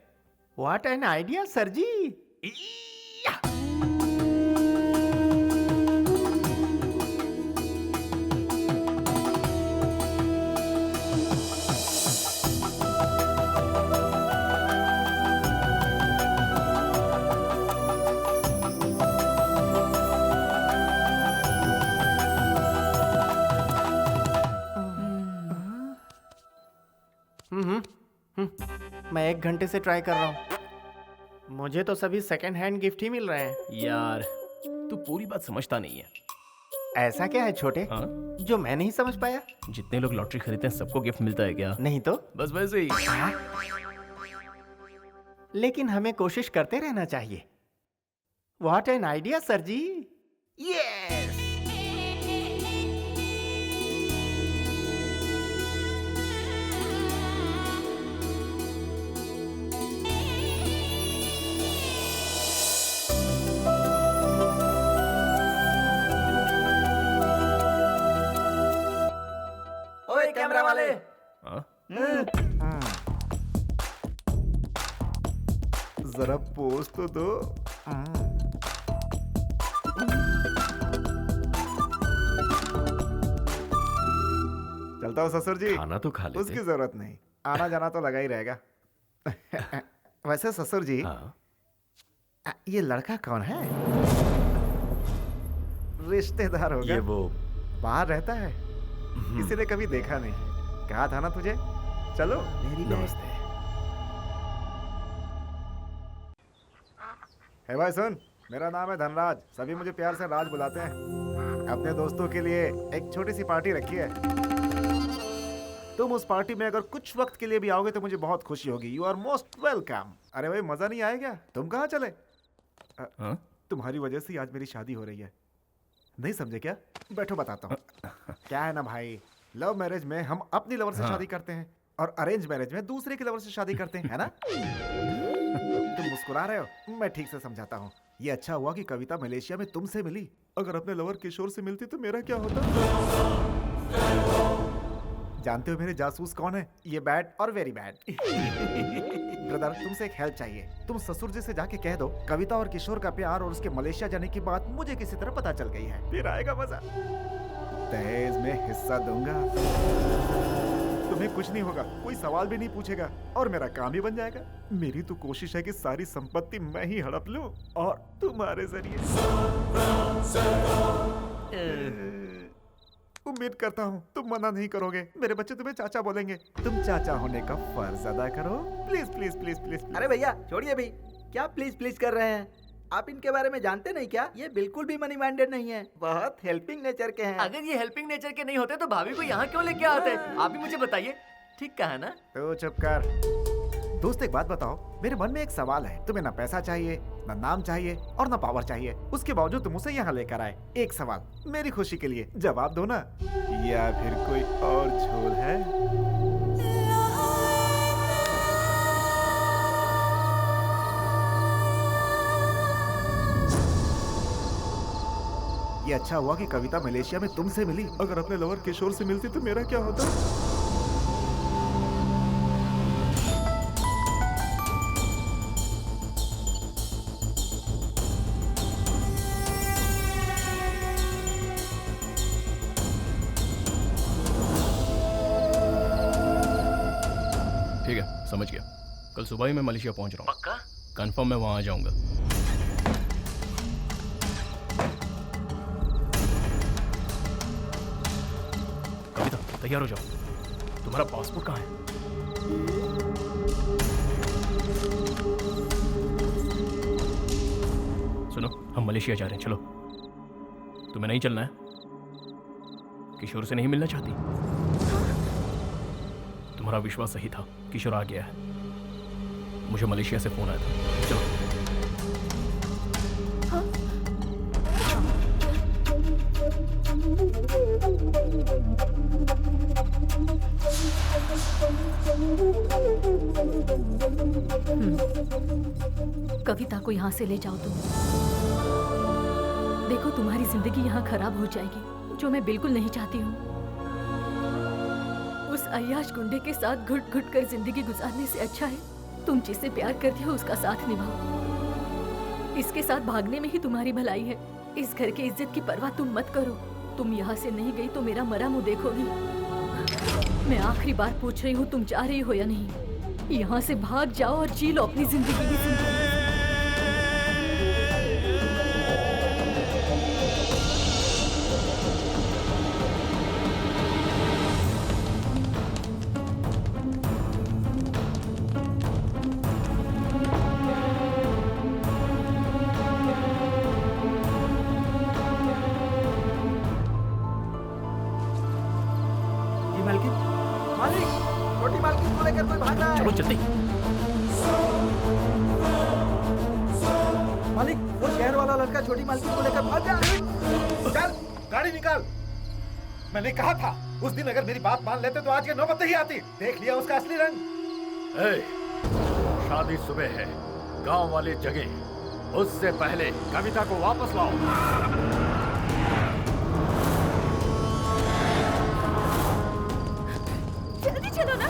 व्हाट एन आइडिया सर जी। मैं 1 घंटे से ट्राई कर रहा हूँ। मुझे तो सभी सेकंड हैंड गिफ्ट ही मिल रहे हैं। यार तू पूरी बात समझता नहीं है। ऐसा क्या है छोटे? हाँ? जो मैं नहीं समझ पाया? जितने लोग लॉटरी खरीदते हैं सबको गिफ्ट मिलता है क्या? नहीं तो? बस वैसे ही। लेकिन हमें कोशिश करते रहना चाहिए। What an idea sir ji. Yes. ओए कैमरा वाले। हाँ? जरा पोज तो दो। चलता हूँ ससुर जी। खाना तो खा लेते। उसकी जरूरत नहीं, आना जाना तो लगा ही रहेगा। वैसे ससुर जी, हाँ? ये लड़का कौन है? रिश्तेदार होगा। ये वो बाहर रहता है, किसी ने कभी देखा नहीं। कहा था ना तुझे। चलो मेरी नमस्ते। है भाई सुन, मेरा नाम है धनराज। सभी मुझे प्यार से राज बुलाते हैं। अपने दोस्तों के लिए एक छोटी सी पार्टी रखी है। तुम उस पार्टी में अगर कुछ वक्त के लिए भी आओगे तो मुझे बहुत खुशी होगी। You are most welcome. अरे भाई मजा नहीं आएगा? तुम कहाँ चले? तुम्हारी वजह से आज मेरी शादी हो रही है, नहीं समझे क्या? बैठो बताता हूँ। क्या है ना भाई, लव मैरिज में हम अपनी लवर से शादी करते हैं और अरेंज मैरिज में दूसरे की लवर से शादी करते हैं, है ना? तुम मुस्कुरा रहे हो, मैं ठीक से समझाता हूँ। ये अच्छा हुआ कि कविता मलेशिया में तुमसे मिली। अगर अपने लवर किशोर से मिलती तो मेरा क्या होता? जानते हो मेरे जासूस कौन है? ये बैड और वेरी बैड। ब्रदर, तुमसे एक हेल्प चाहिए। तुम ससुर जी से जाके कह दो कविता और किशोर का प्यार और उसके मलेशिया जाने की बात मुझे किसी तरह पता चल गई है। फिर आएगा मजा। दहेज में हिस्सा दूंगा, तुम्हें कुछ नहीं होगा, कोई सवाल भी नहीं पूछेगा और मेरा काम ही बन जाएगा। मेरी तो कोशिश है कि सारी संपत्ति मैं ही हड़प लूं और तुम्हारे जरिए। उम्मीद करता हूँ तुम मना नहीं करोगे। मेरे बच्चे तुम्हें चाचा बोलेंगे। तुम चाचा होने का फर्ज अदा करो। Please please please please. अरे भैया छोड़िए भी, क्या प्लीज प्लीज कर रहे हैं? आप इनके बारे में जानते नहीं क्या? ये बिल्कुल भी मनी माइंडेड नहीं है, बहुत हेल्पिंग नेचर के हैं। अगर ये हेल्पिंग नेचर के नहीं होते तो भाभी को यहाँ क्यों लेके आते? आप ही मुझे बताइए, ठीक कहा ना? तो चुप कर। दोस्त एक बात बताओ, मेरे मन में एक सवाल है। तुम्हें ना पैसा चाहिए, ना नाम चाहिए और ना पावर चाहिए, उसके बावजूद तुम उसे यहाँ लेकर आए। एक सवाल मेरी खुशी के लिए जवाब दो ना, या फिर कोई और झोल है? ये अच्छा हुआ कि कविता मलेशिया में तुमसे मिली। अगर अपने लवर किशोर से मिलती तो मेरा क्या होता? ठीक है, समझ गया। कल सुबह ही मैं मलेशिया पहुंच रहा हूँ। पक्का? कंफर्म मैं वहां आ जाऊंगा। कविता, तैयार हो जाओ। तुम्हारा पासपोर्ट कहाँ है? सुनो, हम मलेशिया जा रहे हैं, चलो। तुम्हें नहीं चलना है? किशोर से नहीं मिलना चाहती? तुम्हारा विश्वास सही था, किशोर आ गया है। मुझे मलेशिया से फोन आया था। चलो। कविता को यहाँ से ले जाओ तुम। देखो तुम्हारी जिंदगी यहाँ खराब हो जाएगी, जो मैं बिल्कुल नहीं चाहती हूँ। उस अय्याश गुंडे के साथ घुट घुट कर जिंदगी गुजारने से अच्छा है तुम जिससे प्यार करती हो उसका साथ निभाओ। इसके साथ भागने में ही तुम्हारी भलाई है। इस घर की इज्जत की परवाह तुम मत करो। तुम यहाँ से नहीं गई तो मेरा मरा मुंह देखोगी। मैं आखिरी बार पूछ रही हूँ, तुम जा रही हो या नहीं? यहाँ से भाग जाओ और जी लो अपनी जिंदगी की जिंदगी। छोटी मालकिन को लेकर कोई भाग रहा है। चलो जल्दी। मालिक, वो शहर वाला लड़का छोटी मालकिन को लेकर भाग गया। चल गाड़ी निकाल। मैंने कहा था उस दिन अगर मेरी बात मान लेते तो आज ये नौबत नहीं आती। देख लिया उसका असली रंग। शादी सुबह है, गांव वाले जगह। उससे पहले कविता को वापस लाओ। चलो ना।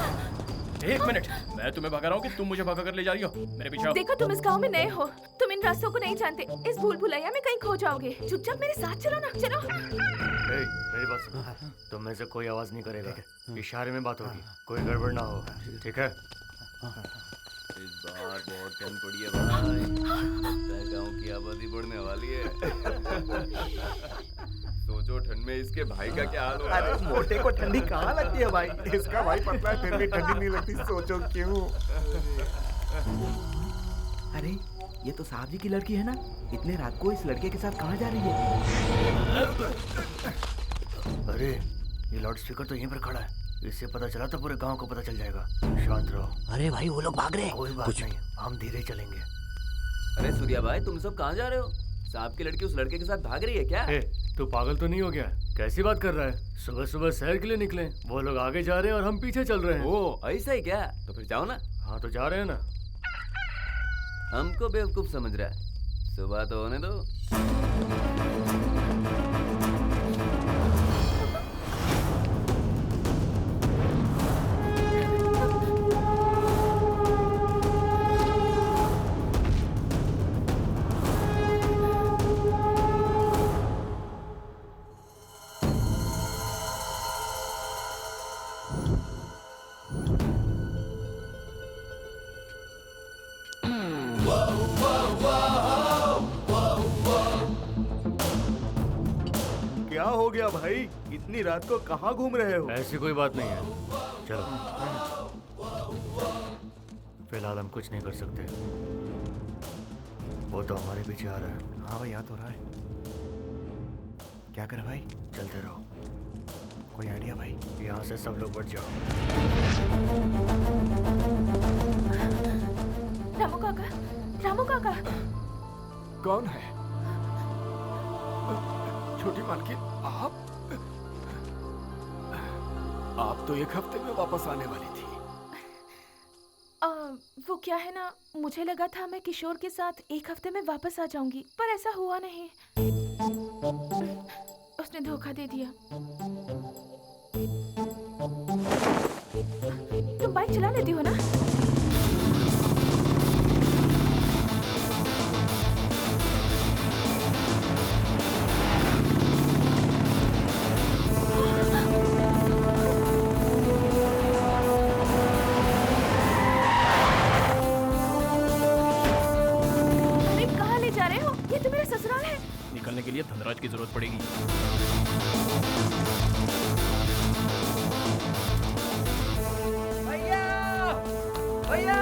एक मिनट, मैं तुम्हें भगा रहा हूँ कि तुम मुझे भगा कर ले जा रही हो? मेरे पीछे आओ। देखो तुम इस गांव में नए हो, तुम इन रास्तों को नहीं जानते। इस भूल भुलैया में कहीं खो जाओगे। चुपचाप मेरे साथ चलो ना। चलो। मेरी बात सुनो, तुम में से कोई आवाज नहीं करेगा। इशारे में बात होगी, कोई गड़बड़ ना हो, ठीक है? इस बार बहुत ठंड पड़ी है भाई। गांव की आबादी बढ़ने वाली है। सोचो ठंड में इसके भाई का क्या हाल होगा। अरे मोटे को ठंडी कहाँ लगती है भाई? इसका भाई पतला है फिर भी ठंडी नहीं लगती। सोचो क्यों? अरे ये तो साहब जी की लड़की है ना? इतने रात को इस लड़के के साथ कहाँ जा रही है? अरे ये लाउड स्पीकर तो यहीं पर खड़ा है। इससे पता चला तो पूरे गांव को पता चल जाएगा। शांत रहो। अरे भाई वो लोग भाग रहे हैं। कोई बात नहीं, हम धीरे चलेंगे। अरे सूर्या भाई, तुम सब कहाँ जा रहे हो? साहब की लड़की उस लड़के के साथ भाग रही है क्या? तू पागल तो नहीं हो गया? कैसी बात कर रहा है? सुबह सुबह शहर के लिए निकले, वो लोग आगे जा रहे हैं और हम पीछे चल रहे हैं। ओ ऐसा ही क्या? तो फिर जाओ ना। हाँ तो जा रहे हैं ना। हमको बेवकूफ समझ रहा है? सुबह तो होने दो। क्या हो गया भाई? इतनी रात को कहाँ घूम रहे हो? ऐसी कोई बात नहीं है, चलो। फिलहाल हम कुछ नहीं कर सकते, वो तो हमारे पीछे आ रहा है। हाँ भाई, आ तो रहा है। क्या करे भाई? चलते रहो। कोई आइडिया भाई? यहाँ से सब लोग बढ़ जाओ। रामू काका, रामू काका। कौन है? छोटी मालकिन, आप तो एक हफ्ते में वापस आने वाली थी। वो क्या है ना, मुझे लगा था मैं किशोर के साथ एक हफ्ते में वापस आ जाऊंगी, पर ऐसा हुआ नहीं। उसने धोखा दे दिया। तुम बाइक चला लेती हो ना? निकलने के लिए धनराज की जरूरत पड़ेगी। भैया, भैया,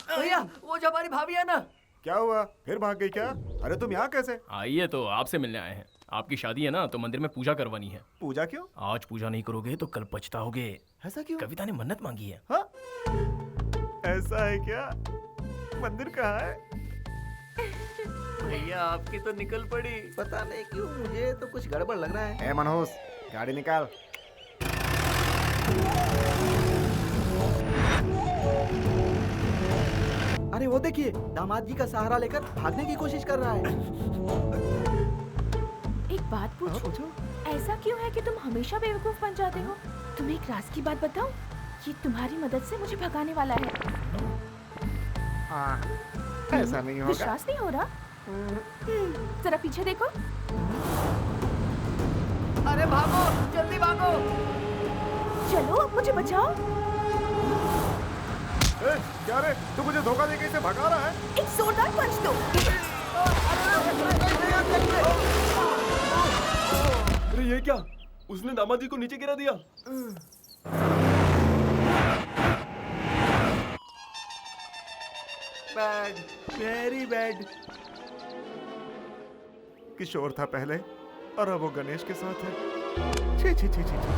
भैया, वो जो हमारी भाभी है ना। क्या हुआ? फिर भाग गई क्या? अरे तुम यहाँ कैसे? आइए, तो आपसे मिलने आए हैं। आपकी शादी है ना, तो मंदिर में पूजा करवानी है। पूजा क्यों? आज पूजा नहीं करोगे तो कल पछताओगे। ऐसा क्यों? कविता ने मन्नत मांगी है। हाँ? ऐसा है क्या? मंदिर कहाँ है? भैया आपकी तो निकल पड़ी। पता नहीं क्यों मुझे तो कुछ गड़बड़ लग रहा है। ए मनोज, गाड़ी निकाल। अरे वो देखिए, दामाद जी का सहारा लेकर भागने की कोशिश कर रहा है। एक बात पूछूं? ऐसा क्यों है कि तुम हमेशा बेवकूफ बन जाते हो? तुम्हें एक राज की बात बताऊं? ये तुम्हारी मदद से मुझे भगाने वाला है। हाँ, ऐसा नहीं होगा। विश्वास नहीं हो रहा? जरा पीछे देखो। अरे भागो, जल्दी भागो। चलो, अब मुझे बचाओ। क्या रे? तू मुझे धोखा देके इसे भगा रहा है? एक जोरदार पंच दो। अरे ये क्या? उसने दामाद जी को नीचे गिरा दिया। Bad, very bad. किशोर था पहले और अब वो गणेश के साथ है। छी छी छी छी छी।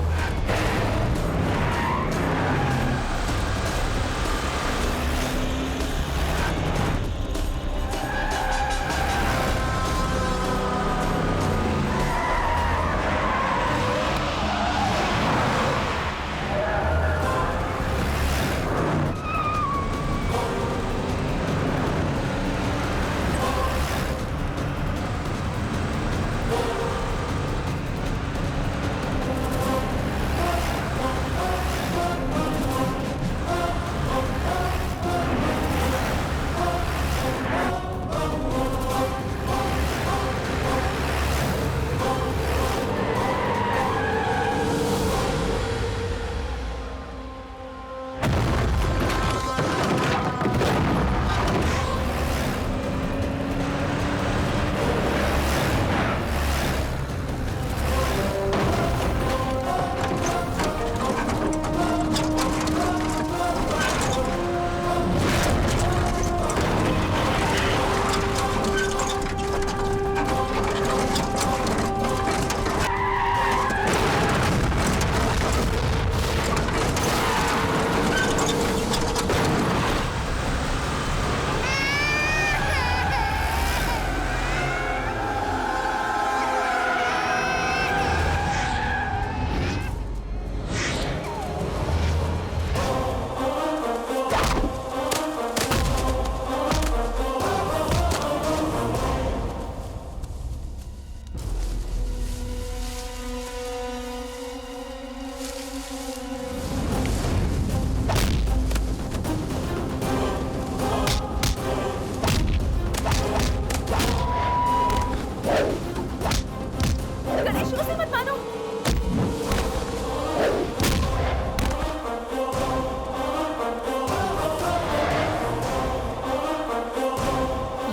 उसे मत मारो।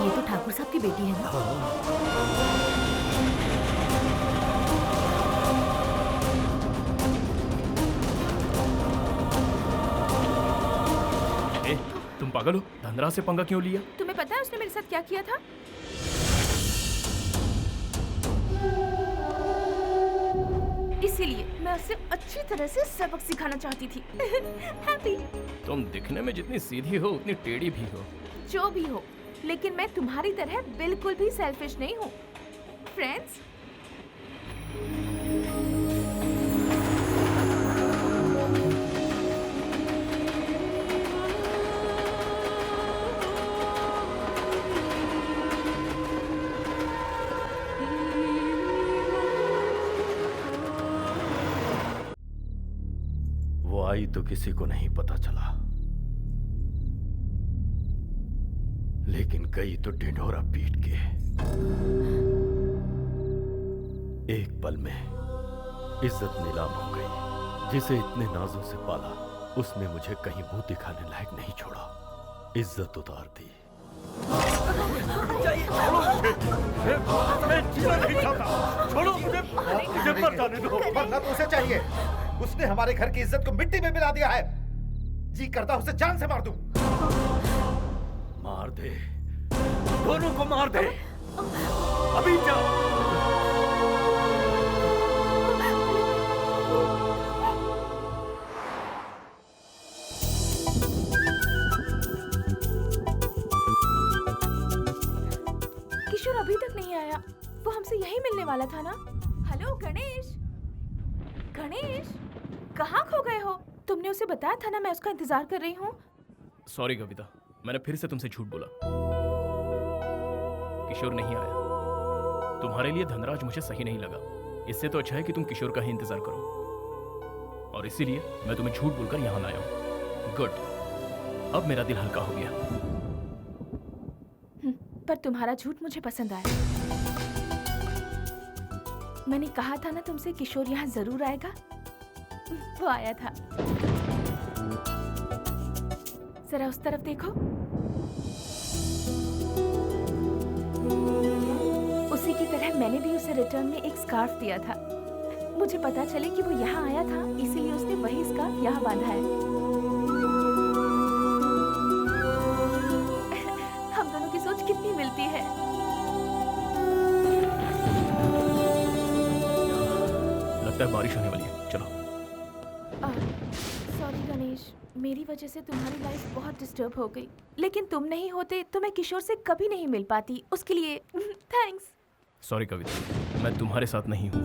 ये तो ठाकुर साहब की बेटी है ना? ए, तुम पागल हो? धनराज से पंगा क्यों लिया? तुम्हें पता है उसने मेरे साथ क्या किया था? इसीलिए मैं उसे अच्छी तरह से सबक सिखाना चाहती थी। हैप्पी। तुम दिखने में जितनी सीधी हो उतनी टेढ़ी भी हो। जो भी हो, लेकिन मैं तुम्हारी तरह बिल्कुल भी सेल्फिश नहीं हूँ। फ्रेंड्स, वो आई तो किसी को नहीं पता चला, लेकिन गई तो ढिंढोरा पीट के। एक पल में इज्जत नीलाम हो गई। जिसे इतने नाजों से पाला, उसने मुझे कहीं मुंह दिखाने लायक नहीं छोड़ा, इज्जत उतार दी। मैं जीना नहीं चाहता। छोड़ो मुझे, मुझे मर जाने दो। मरना तो उसे चाहिए। उसने हमारे घर की इज्जत को मिट्टी में मिला दिया है। जी करता उसे जान से मार दूं। मार दे, दोनों को मार दे, अभी जाओ। किशोर अभी तक नहीं आया। वो हमसे यही मिलने वाला था ना? हेलो गणेश, गणेश कहाँ खो गए हो? तुमने उसे बताया था ना मैं उसका इंतजार कर रही हूँ। सॉरी कविता, मैंने फिर से तुमसे झूठ बोला। किशोर नहीं आया। तुम्हारे लिए धनराज मुझे सही नहीं लगा। इससे तो अच्छा है कि तुम किशोर का ही इंतजार करो, और इसीलिए मैं तुम्हें झूठ बोलकर यहाँ लाया हूँ। गुड, अब मेरा दिल हल्का हो गया। पर तुम्हारा झूठ मुझे पसंद आया। मैंने कहा था ना तुमसे किशोर यहाँ जरूर आएगा। वो आया था। जरा उस तरफ देखो। उसी की तरह मैंने भी उसे रिटर्न में एक स्कार्फ दिया था। मुझे पता चले कि वो यहाँ आया था, इसीलिए उसने वही स्कार्फ यहाँ बांधा है। हम दोनों की सोच कितनी मिलती है। लगता है बारिश होने वाली है। चलो। सॉरी गणेश, मेरी वजह से तुम्हारी लाइफ बहुत डिस्टर्ब हो गई। लेकिन तुम नहीं होते तो मैं किशोर से कभी नहीं मिल पाती। उसके लिए थैंक्स। सॉरी कविता, मैं तुम्हारे साथ नहीं हूँ।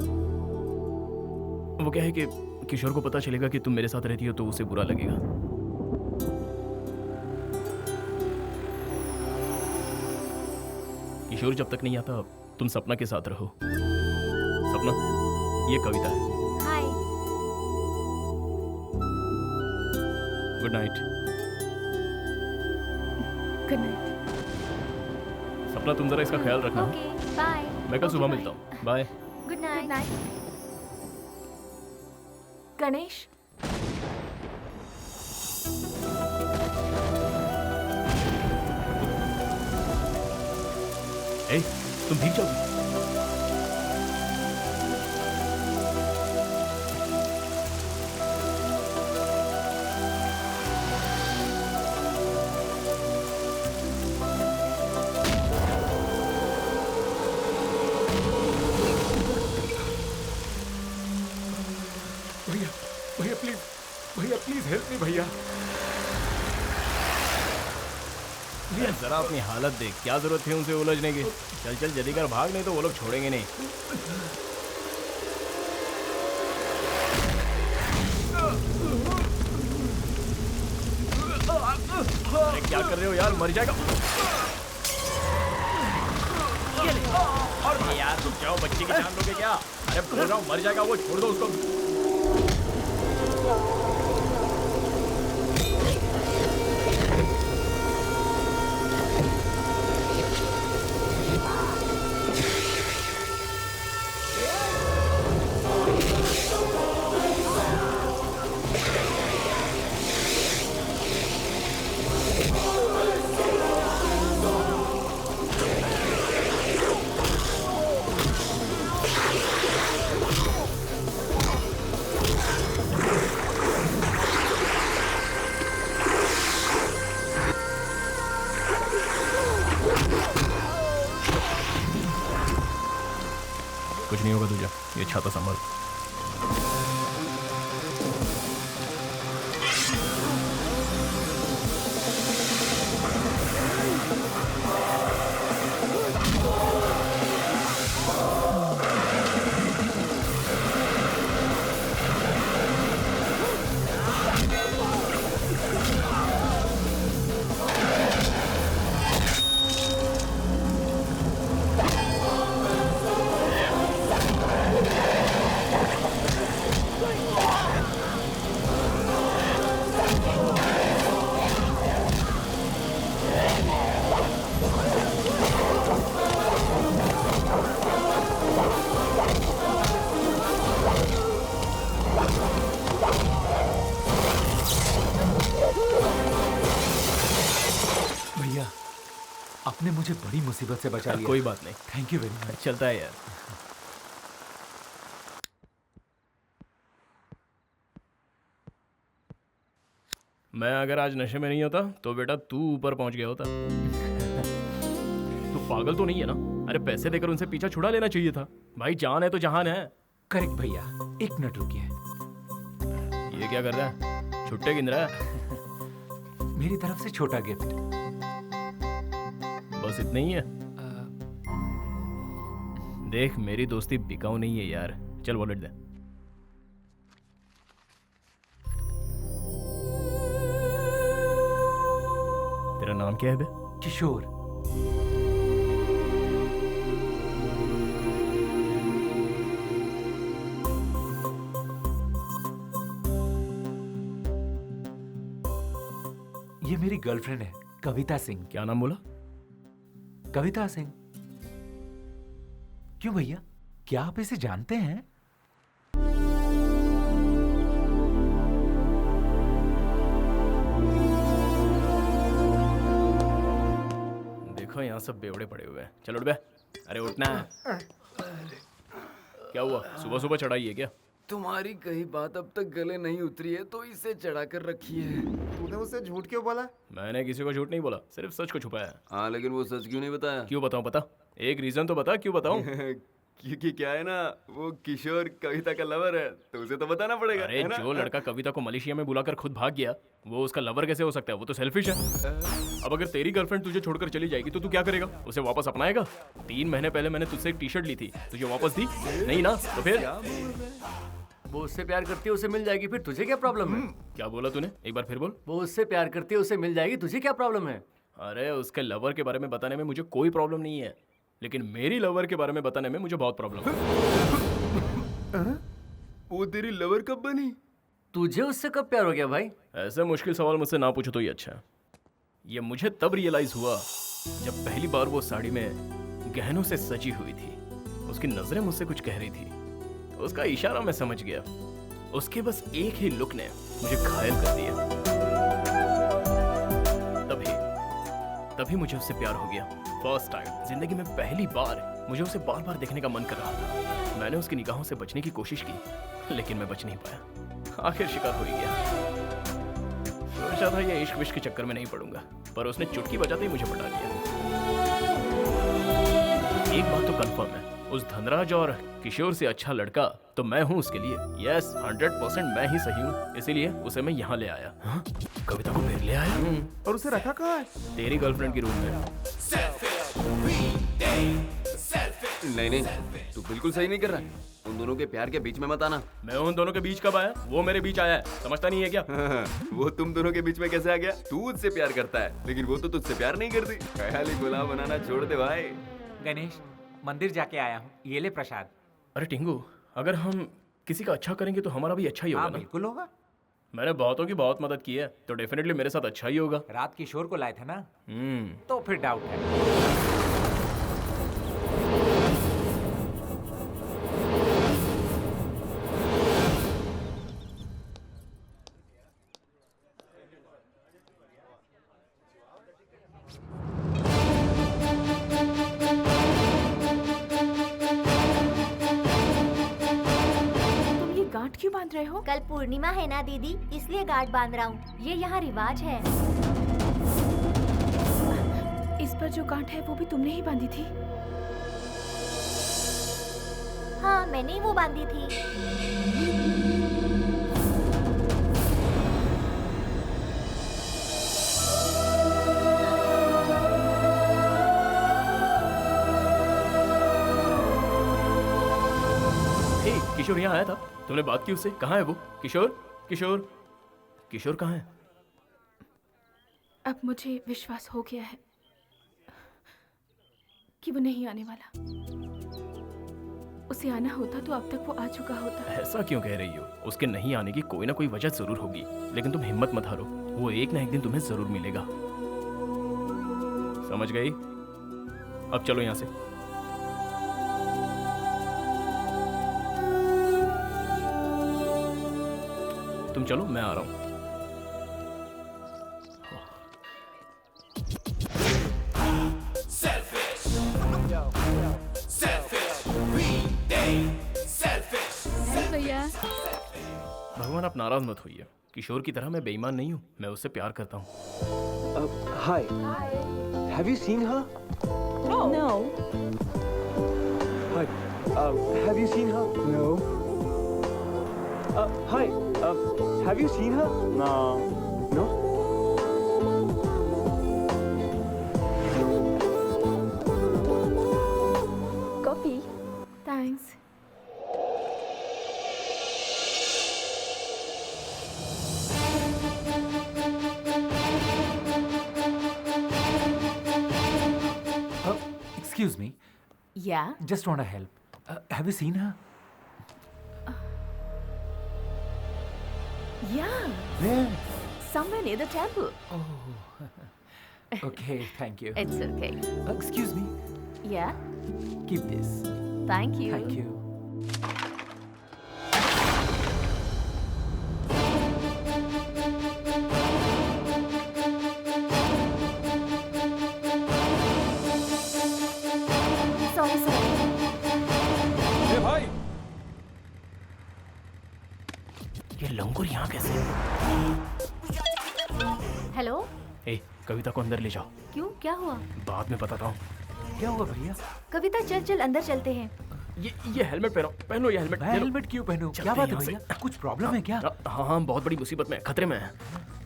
वो क्या है कि किशोर को पता चलेगा कि तुम मेरे साथ रहती हो तो उसे बुरा लगेगा। किशोर जब तक नहीं आता तुम सपना के साथ रहो। सपना, ये कविता है। Hi. Good night. Good night. Sapna, तुम जरा इसका ख्याल रखना। Okay, bye. मैं कल सुबह मिलता हूँ। Bye. Good night. Good night. Ganesh, ए, तुम भीग जाओगी। भैया प्लीज हेल्प मी भैया। भैया जरा अपनी हालत देख, क्या जरूरत है उनसे उलझने की। चल चल जल्दी कर, भाग, नहीं तो वो लोग छोड़ेंगे नहीं। अरे क्या कर रहे हो यार, मर जाएगा। और यार तुम जाओ, बच्चे की जान लोगे क्या? अरे बोल रहा हूँ मर जाएगा वो, छोड़ दो उसको। कुछ नहीं होगा तुझे, ये छाता संभाल। भैया, आपने मुझे बड़ी मुसीबत से बचा लिया। कोई बात नहीं, थैंक यू वेरी मच। चलता है यार। मैं अगर आज नशे में नहीं होता तो बेटा तू ऊपर पहुंच गया होता। तू पागल तो नहीं है ना? अरे पैसे देकर उनसे पीछा छुड़ा लेना चाहिए था। भाई जान है तो जहान है। करेक्ट भैया, एक मिनट रुकिए। ये क्या कर रहा है? छुट्टे गिन रहा है? मेरी तरफ से छोटा गिफ्ट। बस इतना ही है? देख मेरी दोस्ती बिकाऊ नहीं है यार। चल वॉलेट दे। तेरा नाम क्या है बे? किशोर। ये मेरी गर्लफ्रेंड है, कविता सिंह। क्या नाम बोला? कविता सिंह। क्यों भैया, क्या आप इसे जानते हैं? देखो यहाँ सब बेवड़े पड़े हुए हैं। चलो उठ बे। अरे उठना है। क्या हुआ? सुबह सुबह चढ़ाई है क्या? तुम्हारी कही बात अब तक गले नहीं उतरी है तो इसे चढ़ा कर रखी है। तूने उसे झूठ क्यों बोला? मैंने किसी को झूठ नहीं बोला, सिर्फ सच को छुपाया। हाँ लेकिन वो सच क्यों नहीं बताया? क्यों बताऊं? बता, एक रीजन तो बता, क्यों बताऊं? क्योंकि क्या है ना, वो किशोर कविता का लवर है तो उसे तो बताना पड़ेगा। अरे है ना? जो लड़का कविता को मलेशिया में बुलाकर खुद भाग गया वो उसका लवर कैसे हो सकता है? वो तो सेल्फिश है। अब अगर तेरी गर्लफ्रेंड तुझे छोड़कर चली जाएगी तो तू क्या करेगा? उसे वापस अपनाएगा? 3 महीने पहले मैंने तुझसे एक टी शर्ट ली थी, तुझे वापस दी नहीं ना? तो फिर वो उससे प्यार करती है, उसे मिल जाएगी, फिर तुझे क्या प्रॉब्लम है? क्या बोला तूने? एक बार फिर बोल। वो उससे प्यार करती है, उसे मिल जाएगी, तुझे क्या प्रॉब्लम है? अरे उसके लवर के बारे में बताने में मुझे कोई प्रॉब्लम नहीं है, लेकिन मेरी लवर के बारे में बताने में मुझे बहुत प्रॉब्लम है। वो तेरी लवर कब बनी? तुझे उससे कब प्यार हो गया भाई? ऐसे मुश्किल सवाल मुझसे ना पूछो तो ही अच्छा है। ये मुझे तब रियलाइज हुआ जब पहली बार वो साड़ी में गहनों से सजी हुई थी। उसकी नजरें मुझसे कुछ कह रही थी, उसका इशारा मैं समझ गया। उसके बस एक ही लुक ने मुझे घायल कर दिया। तभी मुझे उससे प्यार हो गया। फर्स्ट टाइम जिंदगी में पहली बार मुझे उसे बार बार देखने का मन कर रहा था। मैंने उसकी निगाहों से बचने की कोशिश की, लेकिन मैं बच नहीं पाया। आखिर शिकार हो ही गया। सोचा था ये इश्क विश्क के चक्कर में नहीं पड़ूंगा, पर उसने चुटकी बजाते ही मुझे पटा लिया। एक बात तो कंफर्म है, उस धनराज और किशोर से अच्छा लड़का तो मैं हूँ उसके लिए। यस 100% मैं ही सही हूँ, इसीलिए उसे मैं यहाँ ले आया। हाँ? कविता को फिर ले आया। और उसे रखा कहाँ है? तेरी गर्लफ्रेंड की रूम में। नहीं तू बिल्कुल सही नहीं कर रहा। उन दोनों के प्यार के बीच में मत आना। मैं उन दोनों के बीच कब आया? वो मेरे बीच आया है, समझता नहीं है क्या? वो तुम दोनों के बीच में कैसे आ गया? तू उससे प्यार करता है लेकिन वो तो तुझसे प्यार नहीं करती। ख्याली गुलाम बनाना छोड़ दे भाई। गणेश, मंदिर जाके आया हूँ, ये ले प्रसाद। अरे टिंगू, अगर हम किसी का अच्छा करेंगे तो हमारा भी अच्छा ही होगा हाँ ना? बिल्कुल होगा। मैंने बहुतों की बहुत मदद की है तो डेफिनेटली मेरे साथ अच्छा ही होगा। रात किशोर को लाए थे ना, तो फिर डाउट है। गांठ क्यों बांध रहे हो? कल पूर्णिमा है ना दीदी, इसलिए गांठ बांध रहा हूँ। ये यहाँ रिवाज है। इस पर जो गांठ है वो भी तुमने ही बांधी थी। हाँ, मैंने ही वो बांधी थी। हे, किशोर यहाँ आया था? तुमने बात की उससे? कहाँ है वो? किशोर, किशोर, किशोर कहाँ है? अब मुझे विश्वास हो गया है कि वो नहीं आने वाला। उसे आना होता तो अब तक वो आ चुका होता। ऐसा क्यों कह रही हो? उसके नहीं आने की कोई ना कोई वजह जरूर होगी, लेकिन तुम हिम्मत मत हारो, वो एक ना एक दिन तुम्हें जरूर मिलेगा। समझ गई? अब चलो यहाँ से। तुम चलो, मैं आ रहा हूँ। भैया भगवान, आप नाराज मत होइए। किशोर की तरह मैं बेईमान नहीं हूँ, मैं उससे प्यार करता हूँ। Hi. Have you seen her? No. Hi. Have you seen her? No. Hi. Have you seen her? No. No? Coffee. Thanks. Excuse me. Yeah. Just want to help. Have you seen her? Yeah. Where? Somewhere near the temple. Oh. Okay, thank you. It's okay. Excuse me. Yeah. Keep this. Thank you. Thank you. Sorry, sorry. Hey, भाई. ये लंगूर यहाँ कैसे? Hello, ए, कविता को अंदर ले जाओ। क्यों, क्या हुआ? बाद में बताता हूँ। क्या हुआ भैया? कविता, चल चल अंदर चलते हैं। ये हेलमेट पहनो ये हेलमेट। मैं हेलमेट क्यों पहनूं? क्या बात है भैया? कुछ प्रॉब्लम है क्या? हाँ, बहुत बड़ी मुसीबत में, खतरे में है।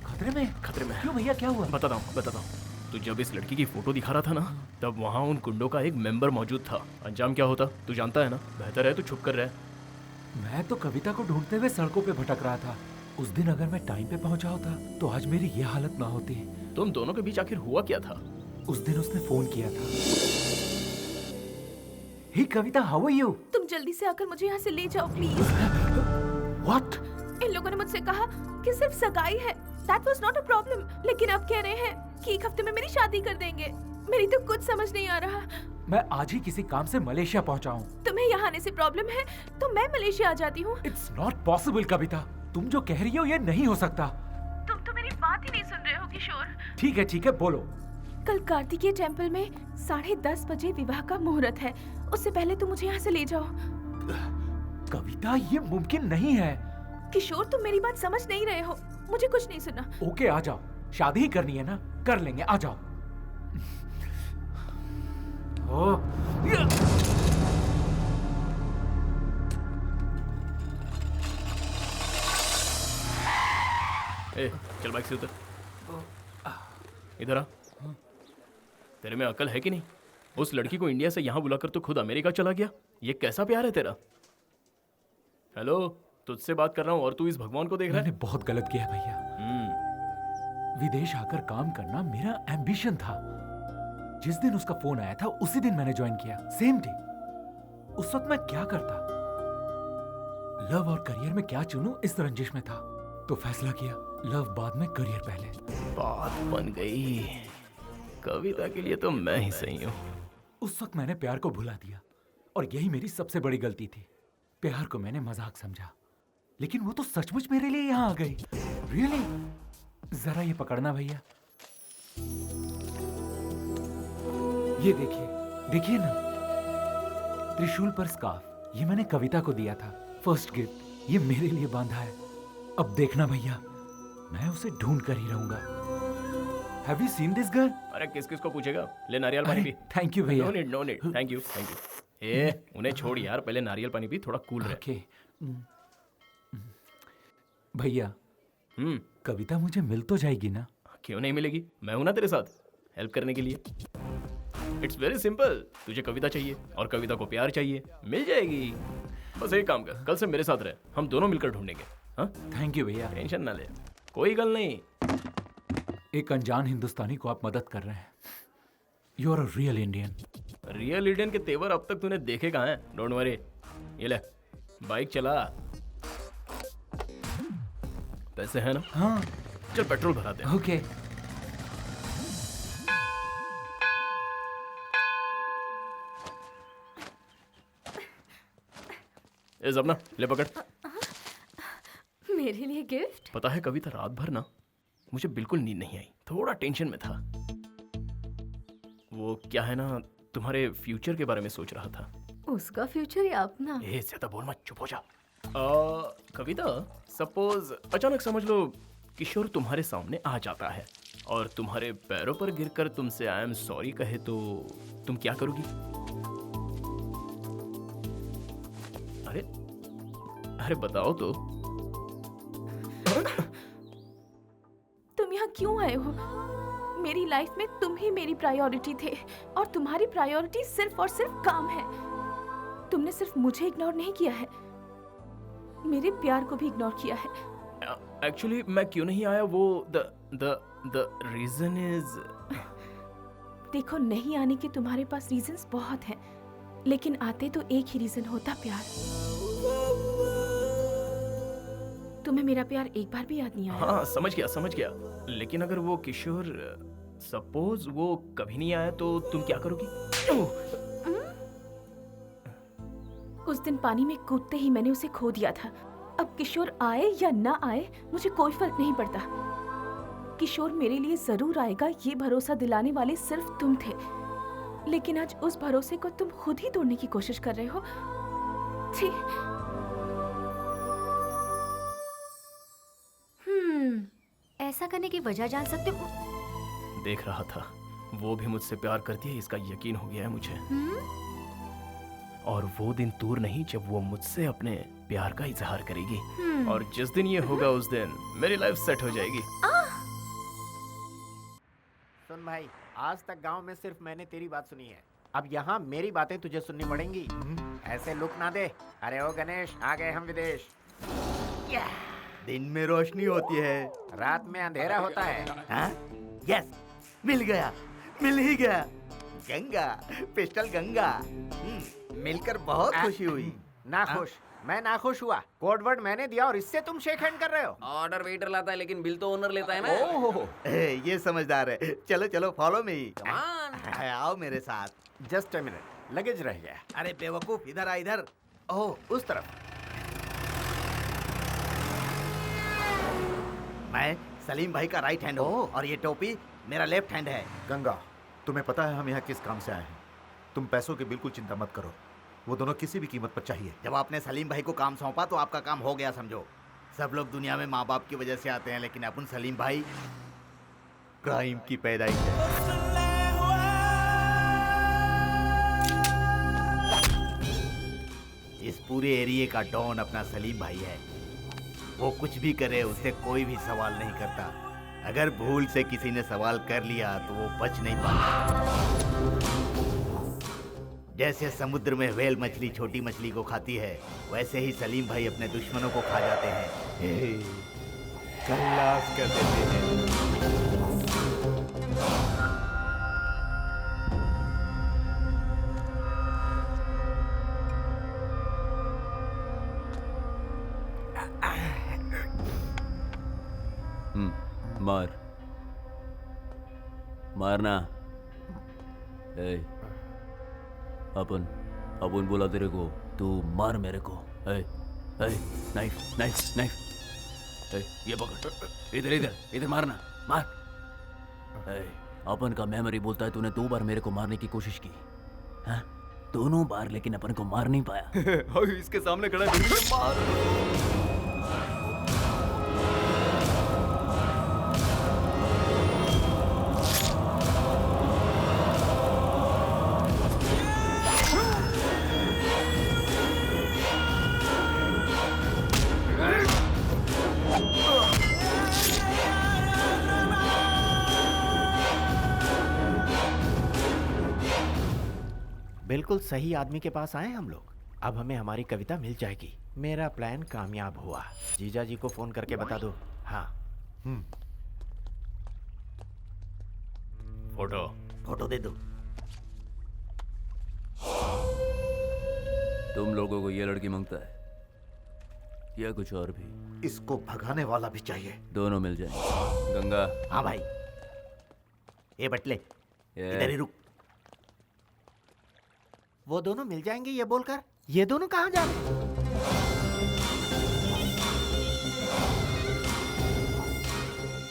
खतरे में? खतरे में। क्यों भैया, क्या हुआ? बताता हूँ। तू जब इस लड़की की फोटो दिखा रहा था ना, तब वहाँ उन गुंडों का एक मेंबर मौजूद था। अंजाम क्या होता तू जानता है ना? बेहतर है तू छुप कर रहे। मैं तो कविता को ढूंढते हुए सड़कों पे भटक रहा था। उस दिन अगर मैं टाइम पे पहुंचा होता तो आज मेरी ये हालत ना होती। तुम दोनों के बीच आखिर हुआ क्या था? उस दिन उसने फोन किया था। हे कविता, हाउ आर यू? तुम जल्दी से आकर मुझे यहाँ से ले जाओ प्लीज। व्हाट? इन लोगों ने मुझसे कहा कि सिर्फ सगाई है। That was not a problem. लेकिन अब कह रहे हैं कि एक हफ्ते में मेरी शादी कर देंगे। मेरी तो कुछ समझ नहीं आ रहा। मैं आज ही किसी काम से मलेशिया पहुंचा हूँ। तुम्हें यहाँ आने से प्रॉब्लम है तो मैं मलेशिया आ जाती हूँ। इट्स नॉट पॉसिबल कविता, तुम जो कह रही हो ये नहीं हो सकता। तुम तो मेरी बात ही नहीं सुन रहे हो किशोर। ठीक है, बोलो। कल कार्तिकेय टेम्पल में 10:30 बजे विवाह का मुहूर्त है। उससे पहले तुम मुझे यहाँ से ले जाओ। कविता, ये मुमकिन नहीं है। किशोर, तुम मेरी बात समझ नहीं रहे हो। मुझे कुछ नहीं सुना। ओके, आ जाओ। शादी ही करनी है ना, कर लेंगे, आ जाओ। ए, चल बाइक से उतर। इधर आ। तेरे में अकल है कि नहीं? उस लड़की को इंडिया से यहाँ बुलाकर तो खुद अमेरिका चला गया। ये कैसा प्यार है तेरा? हेलो, तुझसे बात कर रहा हूँ और तू इस भगवान को देख रहा है? मैंने बहुत गलत किया भैया। विदेश आकर काम करना मेरा एम्बिशन था। जिस दिन उसका फोन आया था उसी दिन मैंने ज्वाइन किया, सेम डे। उस वक्त मैं क्या करता, लव और करियर में क्या चुनूं, इस रंजिश में था। तो फैसला किया, लव बाद में, करियर पहले। बात बन गई। कविता के लिए तो मैं ही सही हूँ। उस वक्त मैंने प्यार को भुला दिया और यही मेरी सबसे बड़ी गलती थी। प्यार को मैंने मजाक समझा, लेकिन वो तो सचमुच मेरे लिए यहाँ आ गई। रियली? जरा ये पकड़ना भैया। ये देखिए ना, त्रिशूल पर स्कार्फ। ये मैंने कविता को दिया था, फर्स्ट गिफ्ट। ये मेरे लिए बांधा है। अब देखना भैया, मैं उसे ढूंढ कर ही रहूंगा। Have you seen this girl? अरे किस किस को पूछेगा? ले नारियल पानी पी। थैंक यू भैया। No need, thank you. उन्हें छोड़ यार, पहले नारियल पानी पी, थोड़ा कूल रहे। ओके भैया, कविता मुझे मिल तो जाएगी ना? क्यों नहीं मिलेगी, मैं हूं ना तेरे साथ हेल्प करने के लिए। इट्स वेरी सिंपल, तुझे कविता चाहिए और कविता को प्यार चाहिए, मिल जाएगी। बस एक काम कर, कल से मेरे साथ रहे, हम दोनों मिलकर ढूंढेंगे। हाँ, थैंक यू भैया। टेंशन ना ले, कोई गल नहीं। एक अनजान हिंदुस्तानी को आप मदद कर रहे हैं। You are a real Indian. Real Indian के तेवर अब तक तूने देखे कहाँ हैं? डोंट वरी, ये ले बाइक चला। पैसे हैं ना? हाँ। चल पेट्रोल भराते हैं। ओके। ए जबना, ले पकड़। मेरे लिए गिफ्ट? पता है कविता, रात भर ना मुझे बिल्कुल नींद नहीं आई, थोड़ा टेंशन में था। वो क्या है ना, तुम्हारे फ्यूचर के बारे में सोच रहा था। उसका फ्यूचर या अपना? ज्यादा बोल मत, चुप हो जा। कविता, सपोज अचानक समझ लो किशोर तुम्हारे सामने आ जाता है और तुम्हारे पैरों पर गिरकर तुमसे आई एम सॉरी कहे तो तुम क्या करोगी? अरे अरे बताओ तो। तुम यहाँ क्यों आए हो? मेरी लाइफ में तुम ही मेरी प्रायोरिटी थे और तुम्हारी प्रायोरिटी सिर्फ और सिर्फ काम है। तुमने सिर्फ मुझे इग्नोर नहीं किया है, मेरे प्यार को भी इग्नोर किया है। एक्चुअली मैं क्यों नहीं आया, वो द रीजन इज। देखो, नहीं आने के तुम्हारे पास रीजंस बहुत हैं, लेकिन आते तो एक ही रीजन होता, प्यार। तुम्हें मेरा प्यार एक बार भी याद नहीं आया? हाँ समझ गया, लेकिन अगर वो किशोर सपोज वो कभी नहीं आया तो तुम क्या करोगी? उस दिन पानी में कूदते ही मैंने उसे खो दिया था। अब किशोर आए या ना आए मुझे कोई फर्क नहीं पड़ता। किशोर मेरे लिए जरूर आएगा, ये भरोसा दिलाने वाले सिर्फ तुम थे, लेकिन आज उस भरोसे को तुम खुद ही तोड़ने की कोशिश कर रहे हो। छी। ऐसा करने की वजह जान सकते हो? देख रहा था, वो भी मुझसे प्यार करती है, इसका यकीन हो गया है मुझे। और वो दिन दूर नहीं जब वो मुझसे अपने प्यार का इजहार करेगी, और जिस दिन ये होगा उस दिन मेरी लाइफ सेट हो जाएगी। सुन भाई, आज तक गांव में सिर्फ मैंने तेरी बात सुनी है, अब यहाँ मेरी बातें तुझे सुननी पड़ेंगी। ऐसे लुक ना दे। अरे ओ गणेश, आ गए हम विदेश। दिन में रोशनी होती है, रात में अंधेरा होता है। हाँ? यस, मिल गया, मिल ही गया। गंगा, पिस्टल गंगा। मिलकर बहुत खुशी हुई। ना खुश? मैं ना खुश हुआ। कोड वर्ड मैंने दिया और इससे तुम शेक हैंड कर रहे हो। ऑर्डर वेटर लाता है लेकिन बिल तो ओनर लेता है ना। ओह, ये समझदार है। चलो चलो, फॉलो मी। आओ मेरे साथ। जस्ट अ मिनट, लगेज रह गया। अरे बेवकूफ, इधर आ, इधर। ओह, उस तरफ। मैं सलीम भाई का राइट हैंड हूँ और ये टोपी मेरा लेफ्ट हैंड है। गंगा, तुम्हें पता है हम यहाँ किस काम से आए हैं? तुम पैसों की बिल्कुल चिंता मत करो, वो दोनों किसी भी कीमत पर चाहिए। जब आपने सलीम भाई को काम सौंपा तो आपका काम हो गया समझो। सब लोग दुनिया में माँ बाप की वजह से आते हैं, लेकिन अपन सलीम भाई क्राइम की पैदाइश है। इस पूरे एरिया का डॉन अपना सलीम भाई है। वो कुछ भी करे उससे कोई भी सवाल नहीं करता। अगर भूल से किसी ने सवाल कर लिया तो वो बच नहीं पाता। जैसे समुद्र में व्हेल मछली छोटी मछली को खाती है, वैसे ही सलीम भाई अपने दुश्मनों को खा जाते हैं, खल्लास कर देते हैं। मार मारना। ए, अपन बोला तेरे को, तू मार मेरे को। ए, ए, नाइफ नाइफ नाइफ। ए, ये पकड़, इधर इधर इधर मारना, मार। ए, अपन का मेमोरी बोलता है तूने 2 बार मेरे को मारने की कोशिश की, हाँ? दोनों बार, लेकिन अपन को मार नहीं पाया। इसके सामने खड़ा है, मार। बिल्कुल सही आदमी के पास आए हम लोग। अब हमें हमारी कविता मिल जाएगी। मेरा प्लान कामयाब हुआ। जीजा जी को फोन करके बता दो। हाँ। फोटो फोटो दे दो। तुम लोगों को ये लड़की मांगता है या कुछ और भी? इसको भगाने वाला भी चाहिए। दोनों मिल जाएंगे। गंगा। हाँ भाई। ए बटले, इधर ही रुक। वो दोनों मिल जाएंगे ये बोलकर ये दोनों कहाँ जा रहे हैं?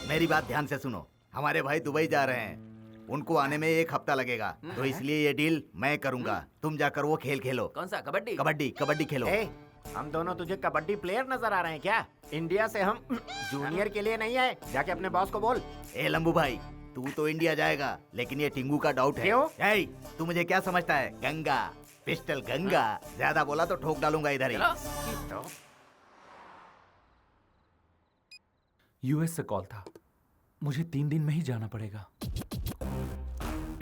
मेरी बात ध्यान से सुनो। हमारे भाई दुबई जा रहे हैं, उनको आने में 1 हफ्ता लगेगा, तो इसलिए ये डील मैं करूंगा। तुम जाकर वो खेल खेलो। कौन सा? कबड्डी? कबड्डी कबड्डी खेलो। हम दोनों तुझे कबड्डी प्लेयर नजर आ रहे हैं क्या? इंडिया से हम जूनियर के लिए नहीं आए। जाके अपने बॉस को बोल। ए लंबू भाई, तू तो इंडिया जाएगा, लेकिन ये टिंगू का डाउट है। क्यों? तू मुझे क्या समझता है? गंगा, पिस्टल गंगा। ज्यादा बोला तो ठोक डालूंगा इधर ही। यूएस से कॉल था, मुझे 3 दिन में ही जाना पड़ेगा।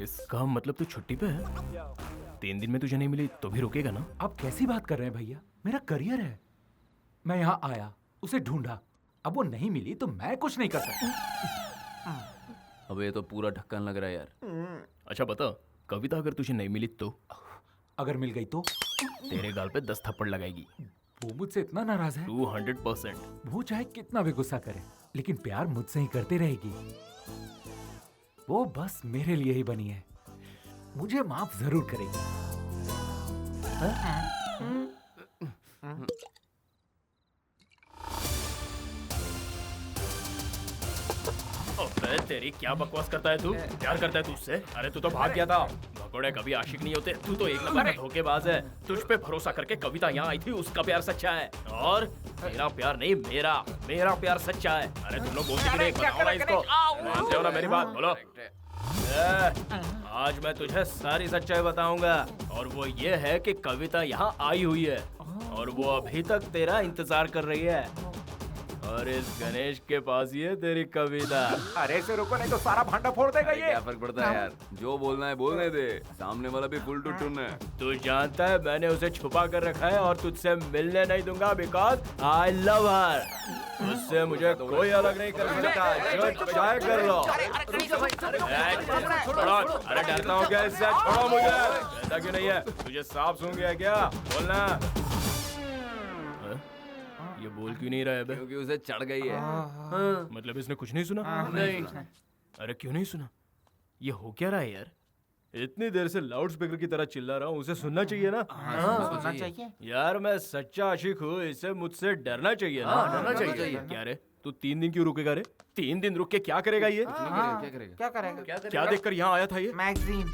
इसका मतलब तू छुट्टी पे है? 3 दिन में तुझे नहीं मिली तो भी रुकेगा ना? आप कैसी बात कर रहे हैं भैया? मेरा करियर है। मैं यहाँ आया, उसे ढूंढा, अब वो नहीं मिली तो मैं कुछ नहीं कर सकता। अब ये तो पूरा ढक्कन लग रहा है यार। अच्छा बता, कविता अगर तुझे नहीं मिली तो? अगर मिल गई तो? तेरे गाल पे 10 थप्पड़ लगाएगी। वो मुझसे इतना नाराज है? 200%। वो चाहे कितना भी गुस्सा करे, लेकिन प्यार मुझसे ही करती रहेगी। वो बस मेरे लिए ही बनी है, मुझे माफ जरूर करेगी। अबे तेरी क्या बकवास करता है तू? प्यार करता है तू उससे? अरे तू तो भाग गया था। भगोड़े कभी आशिक नहीं होते। तू तो एक नंबर का धोखेबाज है। तुझ पे भरोसा करके कविता यहाँ आई थी, उसका प्यार सच्चा है। और मेरा प्यार नहीं, मेरा प्यार सच्चा है। अरे तुम लोग बोलते नहीं, बताओ ना इसको। मानते हो ना मेरी बात? बोलो। आज मैं तुझे सारी सच्चाई बताऊंगा, और वो ये है कि कविता यहाँ आई हुई है और वो अभी तक तेरा इंतजार कर रही है, और इस गणेश के पास ही है तेरी कविता। अरे इसे रुको, नहीं तो सारा भांडा फोड़ देगा ये। क्या फर्क पड़ता है यार, जो बोलना है बोलने दे। सामने वाला भी फुल टू टून है। तू जानता है मैंने उसे छुपा कर रखा है और तुझसे मिलने नहीं दूंगा, बिकॉज आई लव हर। उससे मुझे कोई अलग नहीं कर सकता। जो चाहे कर लो। अरे डरता हूँ क्या इससे? छोड़ो मुझे। ऐसा क्यों नहीं है? तुझे सांप सूंघ गया क्या? बोलना। ये बोल क्यों नहीं रहा है बे? क्योंकि उसे चढ़ गई है। मतलब इसने कुछ नहीं सुना? नहीं। अरे क्यों नहीं सुना? ये हो क्या रहा है यार? इतनी देर से लाउड स्पीकर की तरह चिल्ला रहा हूँ, उसे सुनना चाहिए ना? सुनना चाहिए। यार मैं सच्चा आशिक हूँ, इसे मुझसे डरना चाहिए ना? डरना चाहिए। क्या रे, तू 3 दिन क्यों रुकेगा रे? 3 दिन रुक के क्या करेगा ये? क्या करेगा? क्या देखकर यहाँ आया था ये? मैगजीन।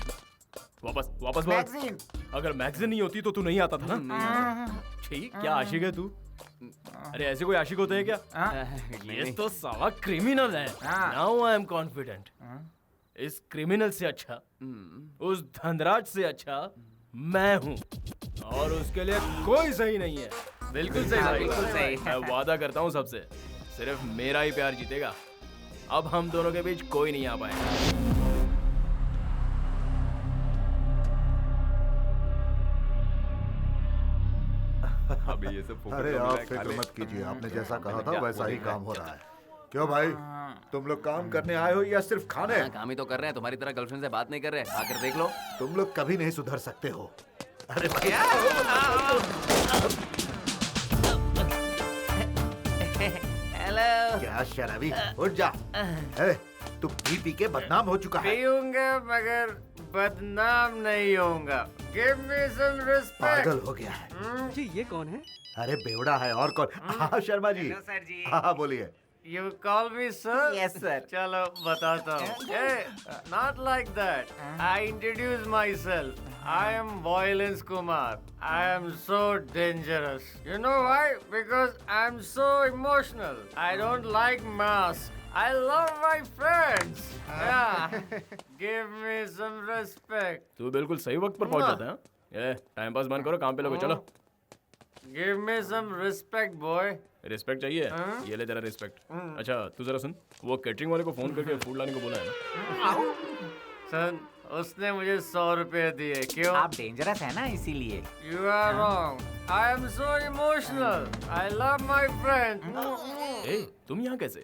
वापस बोल। मैगजीन। अगर मैगजीन नहीं होती तो तू नहीं आता था ना? ठीक, क्या आशिक है तू? अरे ऐसे कोई आशिक होते हैं क्या? ये तो साला क्रिमिनल है। Now I am confident. इस क्रिमिनल से अच्छा, उस धनराज से अच्छा मैं हूँ, और उसके लिए कोई सही नहीं है। बिल्कुल सही। मैं वादा करता हूँ सबसे, सिर्फ मेरा ही प्यार जीतेगा। अब हम दोनों के बीच कोई नहीं आ पाएगा। अभी ये सब अरे आप फिक्र मत कीजिए, आपने जैसा कहा था वैसा ही काम हो रहा है। क्यों भाई, तुम लोग काम करने आए हो या सिर्फ खाने? काम ही तो कर रहे हैं, तुम्हारी तरह गर्लफ्रेंड से बात नहीं कर रहे। आकर देख लो। तुम लोग कभी नहीं सुधर सकते हो। अरे भाई, हेलो। क्या शराबी, उठ जा। तू पी के बदनाम हो चुका है। पीऊंगा मगर बदनाम नहीं होऊंगा। Give me some respect. पागल हो गया है। जी ये कौन है? अरे बेवड़ा है और कौन? हाँ शर्मा जी। Hello, sir जी। हाँ बोलिए। You call me sir? Yes sir. चलो बताता हूँ। Hey, not like that. I introduce myself. I am Violence Kumar. I am so dangerous. You know why? Because I'm so emotional. I don't like masks. I love my friends. Yeah. Give me some respect. तू बिल्कुल सही वक्त पर पहुंच जाता है। ये time pass बंद करो, काम पे लगो। चलो। Give me some respect, boy. Respect चाहिए? ये ले तेरा रिस्पेक्ट। अच्छा तू जरा सुन, वो कैटरिंग वाले को फोन करके फूड लाने को बोला है ना? Son, उसने मुझे 100 रुपए दिए। क्यों? आप डेंजरस है ना इसीलिए। You are wrong. I am so emotional. I love my friend. ए, तुम यहाँ कैसे?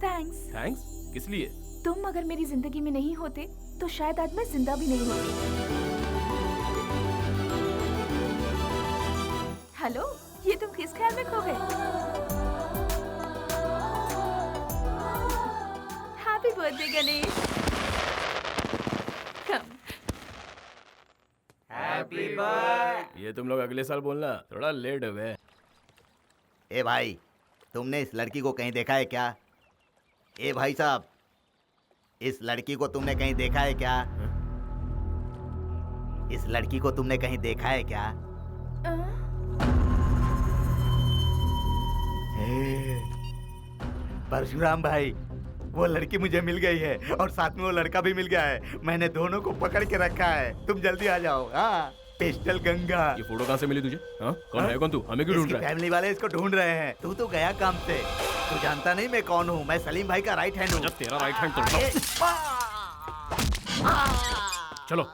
थैंक्स। थैंक्स? किस लिए? तुम अगर मेरी जिंदगी में नहीं होते तो शायद आज मैं जिंदा भी नहीं होती। हेलो, ये तुम किस ख्याल में खो गए? Happy birthday Ganesh. Happy birthday. ये तुम लोग अगले साल बोलना, थोड़ा लेट हो गए। ए भाई, तुमने इस लड़की को कहीं देखा है क्या? ए भाई साहब, इस लड़की को तुमने कहीं देखा है क्या? इस लड़की को तुमने कहीं देखा है क्या? परशुराम भाई, वो लड़की मुझे मिल गई है और साथ में वो लड़का भी मिल गया है। मैंने दोनों को पकड़ के रखा है। तुम जल्दी आ जाओ। हाँ, पिस्टल गंगा। ये फोटो कहाँ से मिली तुझे? हाँ? कौन है कौन तू? हमें क्यों ढूंढ रहा है? फैमिली वाले इसको ढूंढ रहे हैं। तू तो गया काम से। तू जानता नहीं मैं कौन हूँ? मैं सलीम भाई का राइट हैंड हूँ। तेरा राइट हैंड तो चलो।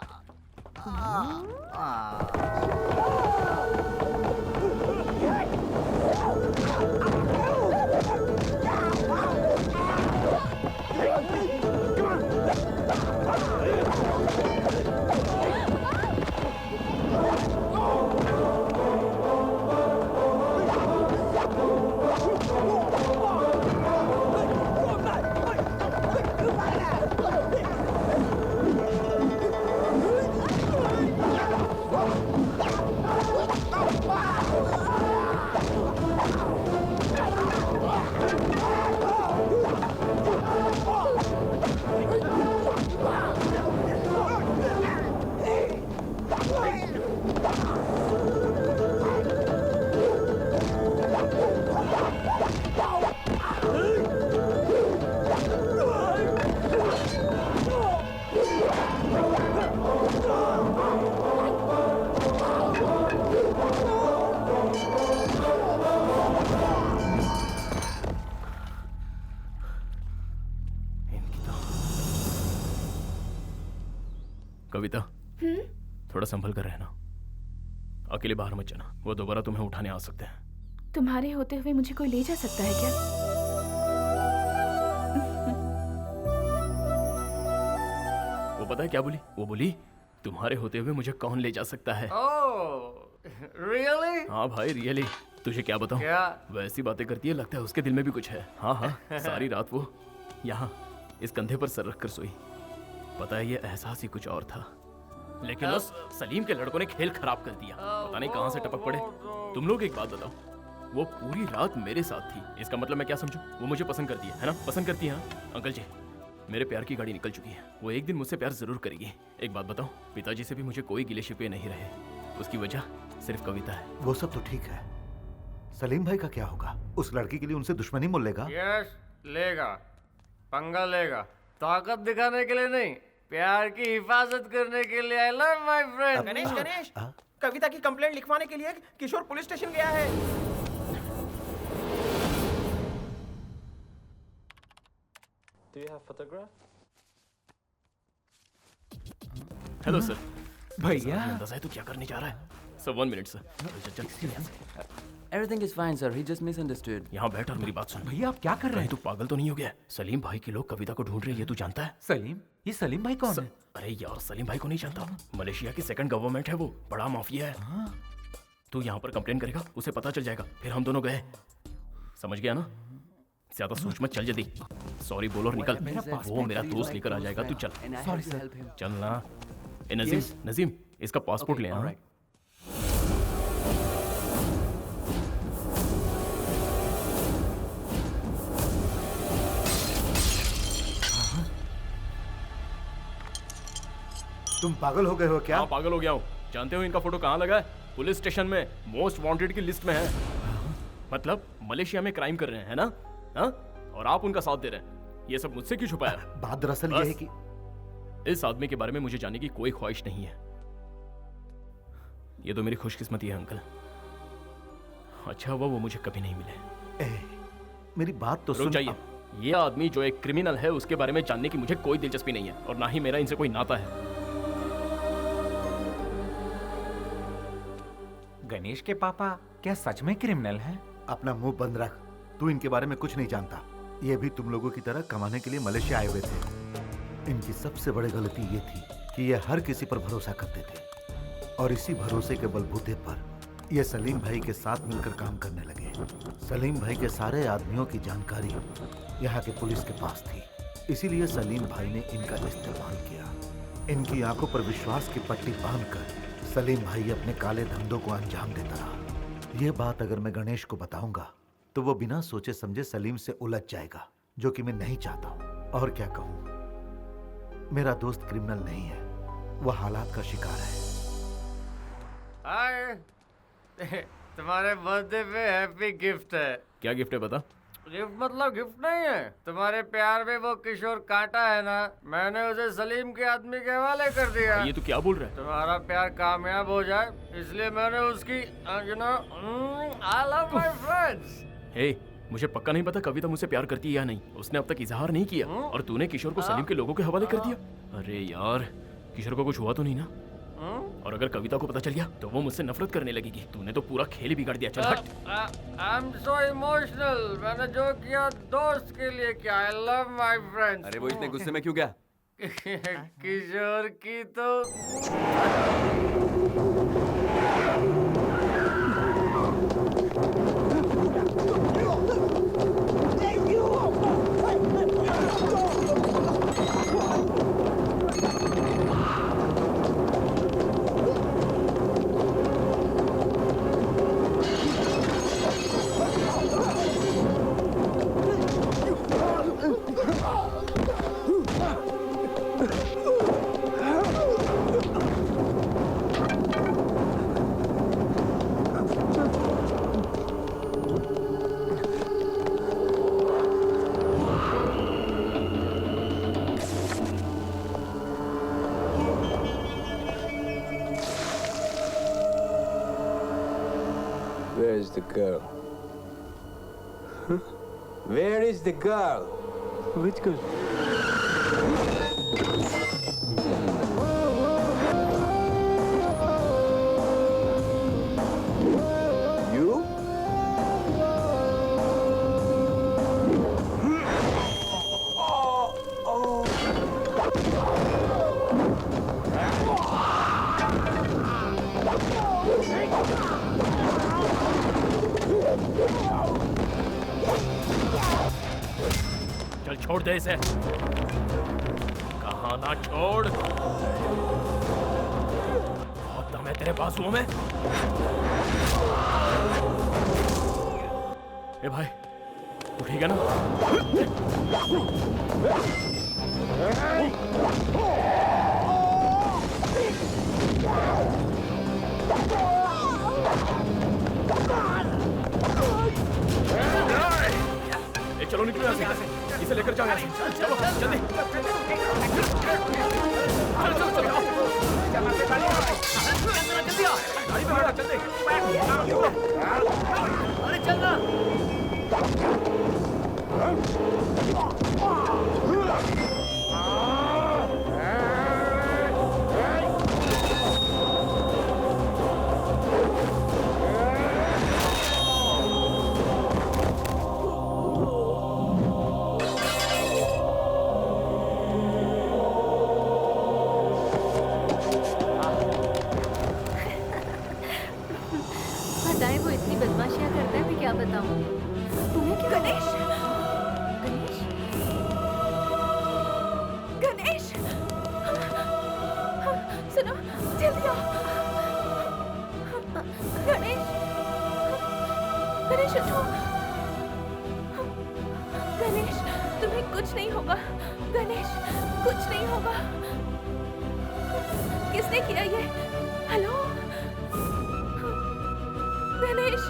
कविता, थोड़ा संभल कर रहना। अकेले बाहर मत जाना, वो दोबारा तुम्हें उठाने आ सकते हैं। तुम्हारे होते हुए मुझे कोई ले जा सकता है क्या? वो पता है क्या बोली? वो बोली तुम्हारे होते हुए मुझे कौन ले जा सकता है। रियली? हाँ भाई रियली। तुझे क्या बताऊं? क्या? वैसी बातें करती है, लगता है उसके दिल में भी कुछ है। हाँ हाँ, सारी रात वो यहाँ इस कंधे पर सर रखकर सोई। पता है ये एहसास ही कुछ और था, लेकिन उस सलीम के लड़कों ने खेल खराब कर दिया। पता नहीं कहाँ से टपक पड़े। तुम लोग एक बात बताओ, वो पूरी रात मेरे साथ थी। इसका मतलब मैं क्या समझूं? वो मुझे पसंद करती है ना? पसंद करती है। अंकल जी, मेरे प्यार की गाड़ी निकल चुकी है। वो एक दिन मुझसे प्यार जरूर करेगी। एक बात बताओ, पिताजी से भी मुझे कोई गिले शिकवे नहीं रहे। उसकी वजह सिर्फ कविता है। वो सब तो ठीक है, सलीम भाई का क्या होगा? उस लड़की के लिए उनसे दुश्मनी मोल लेगा? यस, लेगा, पंगा लेगा। ताकत दिखाने के लिए नहीं, प्यार की हिफाजत करने के लिए। I love my friend. Ganesh, Ganesh, Kavita की कंप्लेंट लिखवाने के लिए किशोर पुलिस स्टेशन गया है। Do you have photograph? Hello sir. भैया, अंदाजा है तू क्या करने जा रहा है? Sir 1 minute sir. चल। Everything is fine, sir. He just misunderstood. यहाँ बैठ और मेरी बात सुन। भैया आप क्या कर रहे हैं? तू पागल तो नहीं हो गया? सलीम भाई के लोग कविता को ढूंढ रहे हैं, ये तू जानता है? सलीम? ये सलीम भाई कौन है? अरे यार, सलीम भाई को नहीं जानता? मलेशिया की सेकंड गवर्नमेंट है वो, बड़ा माफिया है। तू यहाँ पर कंप्लेन करेगा, उसे पता चल जाएगा, फिर हम दोनों गए। समझ गया ना? ज्यादा सोच मत, चल जल्दी। सॉरी बोल और निकल। वो मेरा दोस्त लेकर आ जाएगा, तू चल। Sorry sir. चल ना। ए नजीम, नजीम इसका पासपोर्ट ले आ। तुम पागल हो गए हो क्या? हाँ पागल हो गया हूँ। जानते हो इनका फोटो कहाँ लगा है? पुलिस स्टेशन में, मोस्ट वांटेड की लिस्ट में है। मतलब मलेशिया में क्राइम कर रहे हैं, है ना? हाँ? और आप उनका साथ दे रहे हैं। ये सब मुझसे क्यों छुपाया? बात दरअसल ये है कि इस आदमी के बारे में मुझे जानने की कोई ख्वाहिश नहीं है। ये तो मेरी खुशकिस्मती है अंकल। अच्छा हुआ वो मुझे कभी नहीं मिले। मेरी बात तो रुक सुन। जाइए, ये आदमी जो एक क्रिमिनल है उसके बारे में जानने की मुझे कोई दिलचस्पी नहीं है और ना ही मेरा इनसे कोई नाता है। गणेश के पापा क्या सच में क्रिमिनल हैं? अपना मुंह बंद रख, तू इनके बारे में कुछ नहीं जानता। ये भी तुम लोगों की तरह कमाने के लिए मलेशिया आए हुए थे। इनकी सबसे बड़ी गलती ये थी कि ये हर किसी पर भरोसा करते थे और इसी भरोसे के बलबूते पर ये सलीम भाई के साथ मिलकर काम करने लगे। सलीम भाई के सारे आदमियों की जानकारी यहाँ के पुलिस के पास थी, इसीलिए सलीम भाई ने इनका इस्तेमाल किया। इनकी आंखों पर विश्वास की पट्टी बांधकर सलीम भाई अपने काले धंधों को अंजाम देता रहा। यह बात अगर मैं गणेश को बताऊंगा तो वो बिना सोचे समझे सलीम से उलझ जाएगा, जो कि मैं नहीं चाहता हूं। और क्या कहूं, मेरा दोस्त क्रिमिनल नहीं है, वह हालात का शिकार है। हाय, तुम्हारे बर्थडे पे हैप्पी गिफ्ट है। क्या गिफ्ट है बता? गिफ्ट मतलब गिफ्ट नहीं है, तुम्हारे प्यार में वो किशोर कांटा है ना, मैंने उसे सलीम के आदमी के हवाले कर दिया। ये तू क्या बोल रहा है? तुम्हारा प्यार कामयाब हो जाए इसलिए मैंने उसकी you know I love my friends. Hey, मुझे पक्का नहीं पता कविता मुझसे प्यार करती है या नहीं। उसने अब तक इजहार नहीं किया और तूने किशोर को सलीम के लोगों के हवाले कर दिया। अरे यार, किशोर को कुछ हुआ तो नहीं ना? और अगर कविता को पता चल गया तो वो मुझसे नफरत करने लगेगी। तूने तो पूरा खेल ही बिगाड़ दिया। चल हट। आई एम सो इमोशनल, मैंने जो किया दोस्त के लिए किया। आई लव माय फ्रेंड्स। अरे वो इतने गुस्से में क्यों गया? किशोर की तो Where is the girl? Huh? Where is the girl? Which girl? You? चल छोड़ दे इसे। कहा ना छोड़। बहुत दम है तेरे बाजुओं में। ए भाई, तू ठीक है ना? चलो निकलो यहाँ से, इसे लेकर जाओ यहाँ से। चलो जल्दी। चलो जल्दी आ, गाड़ी में बैठा, जल्दी। अरे चल ना। बताएं वो इतनी बदमाशियां करता है, मैं क्या बताऊं? तुम्हें क्या? गणेश, गणेश, सुनो, जल्दी आओ। गणेश, गणेश उठो। गणेश, तुम्हें कुछ नहीं होगा। गणेश, कुछ नहीं होगा। किसने किया ये? हेलो गणेश।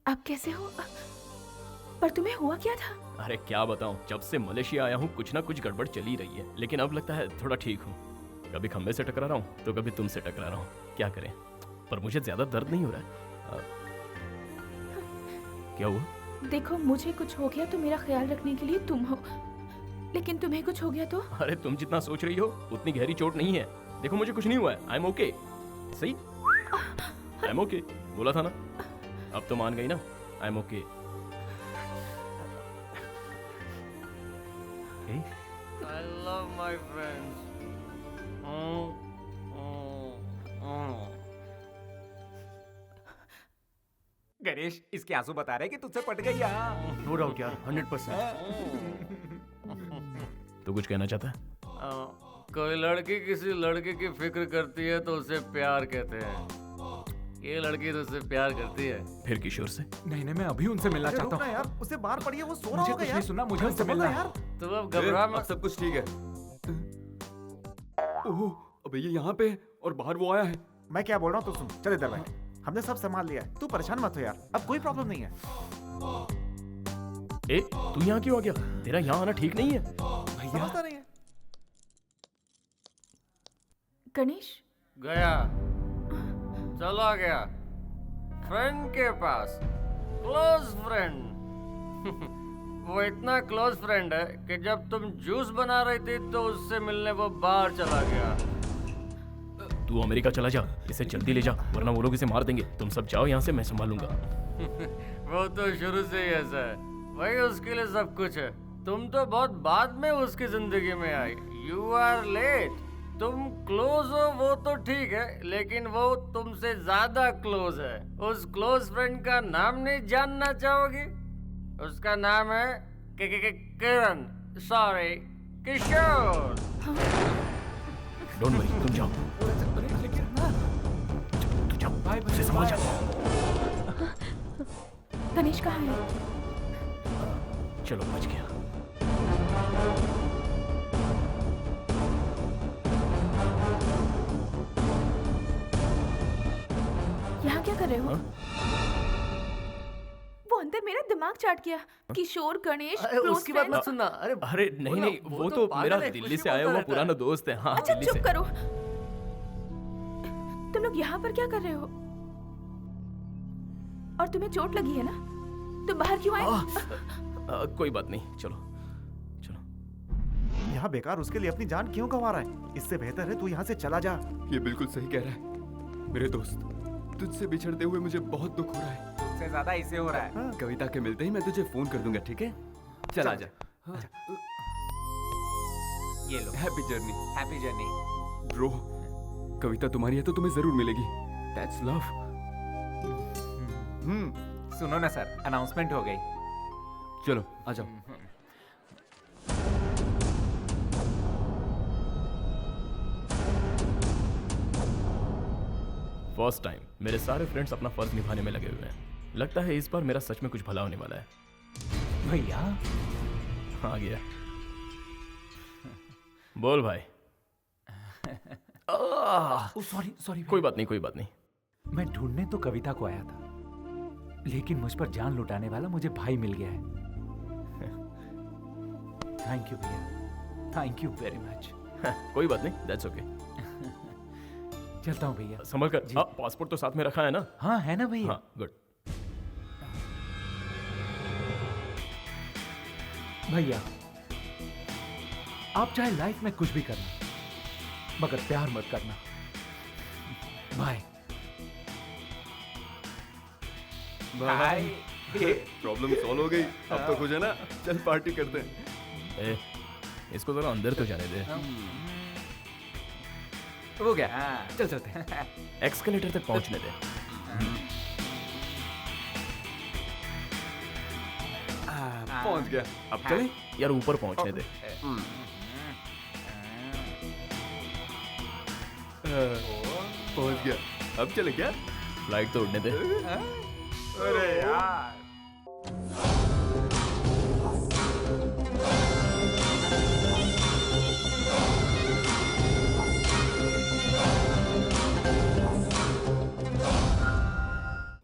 आप कैसे हो? पर तुम्हें हुआ क्या था? अरे क्या बताऊं, जब से मलेशिया आया हूँ कुछ ना कुछ गड़बड़ चली रही है, लेकिन अब लगता है थोड़ा ठीक हूँ। कभी खंबे से टकरा रहा हूँ तो कभी तुमसे टकरा रहा हूँ, क्या करें। पर मुझे ज्यादा दर्द नहीं हो रहा है। क्या हुआ? देखो, मुझे कुछ हो गया तो मेरा ख्याल रखने के लिए तुम हो, लेकिन तुम्हें कुछ हो गया तो? अरे तुम जितना सोच रही हो उतनी गहरी चोट नहीं है। देखो मुझे कुछ नहीं हुआ है, आई एम ओके। सही, आई एम ओके बोला था ना, अब तो मान गई ना, I am okay. I love my friends. Ganesh, इसके आंसू बता रहे कि तुझसे पट गई यहाँ। नो डाउट यार, 100%। तो कुछ कहना चाहता है? कोई लड़की किसी लड़के की फिक्र करती है तो उसे प्यार कहते हैं। ये लड़की तो उससे प्यार करती है। फिर किशोर से? नहीं नहीं, मैं अभी उनसे मिलना चाहता रुकना हूँ यार, उसे बाहर पड़ी है, वो सो रहा मुझे होगा कुछ यार। नहीं सुनना, मुझे उनसे मिलना है। तुम अब घबरा मत। अब सब कुछ ठीक है। ओह, अबे ये यहाँ पे है और बाहर वो आया है। मैं क्या बोल रहा हूँ तो सुन, चल इधर बैठ। हमने सब संभाल लिया है, तू परेशान मत हो यार, अब कोई प्रॉब्लम नहीं है। ए, तू यहाँ क्यों आ गया? तेरा यहाँ आना ठीक नहीं है। समझता नहीं है। गणेश गया, चला गया फ्रेंड के पास, क्लोज फ्रेंड। वो इतना क्लोज फ्रेंड है कि जब तुम जूस बना रही थी तो उससे मिलने वो बाहर चला गया। तू अमेरिका चला जा, इसे जल्दी ले जा, वरना वो लोग इसे मार देंगे। तुम सब जाओ यहाँ से, मैं संभालूंगा। वो तो शुरू से ही ऐसा है, वही उसके लिए सब कुछ है। तुम तो बहुत बाद में उसकी जिंदगी में आई। You are late. तुम क्लोज हो वो तो ठीक है, लेकिन वो तुमसे ज्यादा क्लोज है। उस क्लोज फ्रेंड का नाम नहीं जानना चाहोगी? उसका नाम है किरण, सॉरी किशोर। डोंट वरी, तुम जाओ। तू जाओ, उसे संभाल जा। गणेश कहाँ है? चलो, बच गया। यहाँ क्या कर रहे हो? वो अंदर मेरा दिमाग चाट गया। किशोर, गणेश, अरे उसकी बात मत सुनना। अरे नहीं नहीं, वो तो मेरा दिल्ली से आया हुआ पुराना दोस्त है। हाँ, अच्छा दिल्ली चुप से। करो। तुम लोग यहाँ पर क्या कर रहे हो? और तुम्हें चोट लगी है ना? तुम बाहर क्यों आए? कोई बात नहीं, चलो। यहाँ बेकार उसके लिए अपनी जान क्यों गंवा रहा है? इससे बेहतर है तू यहाँ से चला जा। ये बिल्कुल सही कह रहा है मेरे दोस्त। तुझसे बिछड़ते हुए मुझे बहुत दुख हो रहा है। तुझसे ज्यादा इसे हो रहा है। कविता के मिलते ही मैं तुझे फोन कर दूंगा, ठीक है? चल आजा। ये लो, happy journey. Happy journey. Bro, Kavita तुम्हारी है तो तुम्हें जरूर मिलेगी। That's love. सुनो ना सर, अनाउंसमेंट हो गई। चलो आ जाओ। फर्स्ट टाइम मेरे सारे फ्रेंड्स अपना फर्ज निभाने में लगे हुए हैं। लगता है इस बार मेरा सच में कुछ भला होने वाला है। भैया आ गया। बोल भाई। सॉरी सॉरी, कोई बात नहीं, कोई बात नहीं। मैं ढूंढने तो कविता को आया था, लेकिन मुझ पर जान लुटाने वाला मुझे भाई मिल गया है। थैंक यू भैया, थैंक यू वेरी मच। कोई बात नहीं, दैट्स ओके। चलता हूँ भैया। संभल कर। पासपोर्ट तो साथ में रखा है ना? हाँ है ना भैया। हाँ, गुड। भैया, आप चाहे लाइफ में कुछ भी करना, मगर प्यार मत करना। Bye bye. प्रॉब्लम सॉल्व हो गई। अब तो खुश है ना? चल पार्टी करते हैं। ए, इसको जरा अंदर तो जाने दे। हो गया, चल चलते हैं। एक्सकलेटर तक पहुंचने दे। पहुंच गया। अब चले? यार ऊपर पहुंचने दे। पहुंच गया। अब चले क्या? फ्लाइट तो उड़ने दे। अरे यार,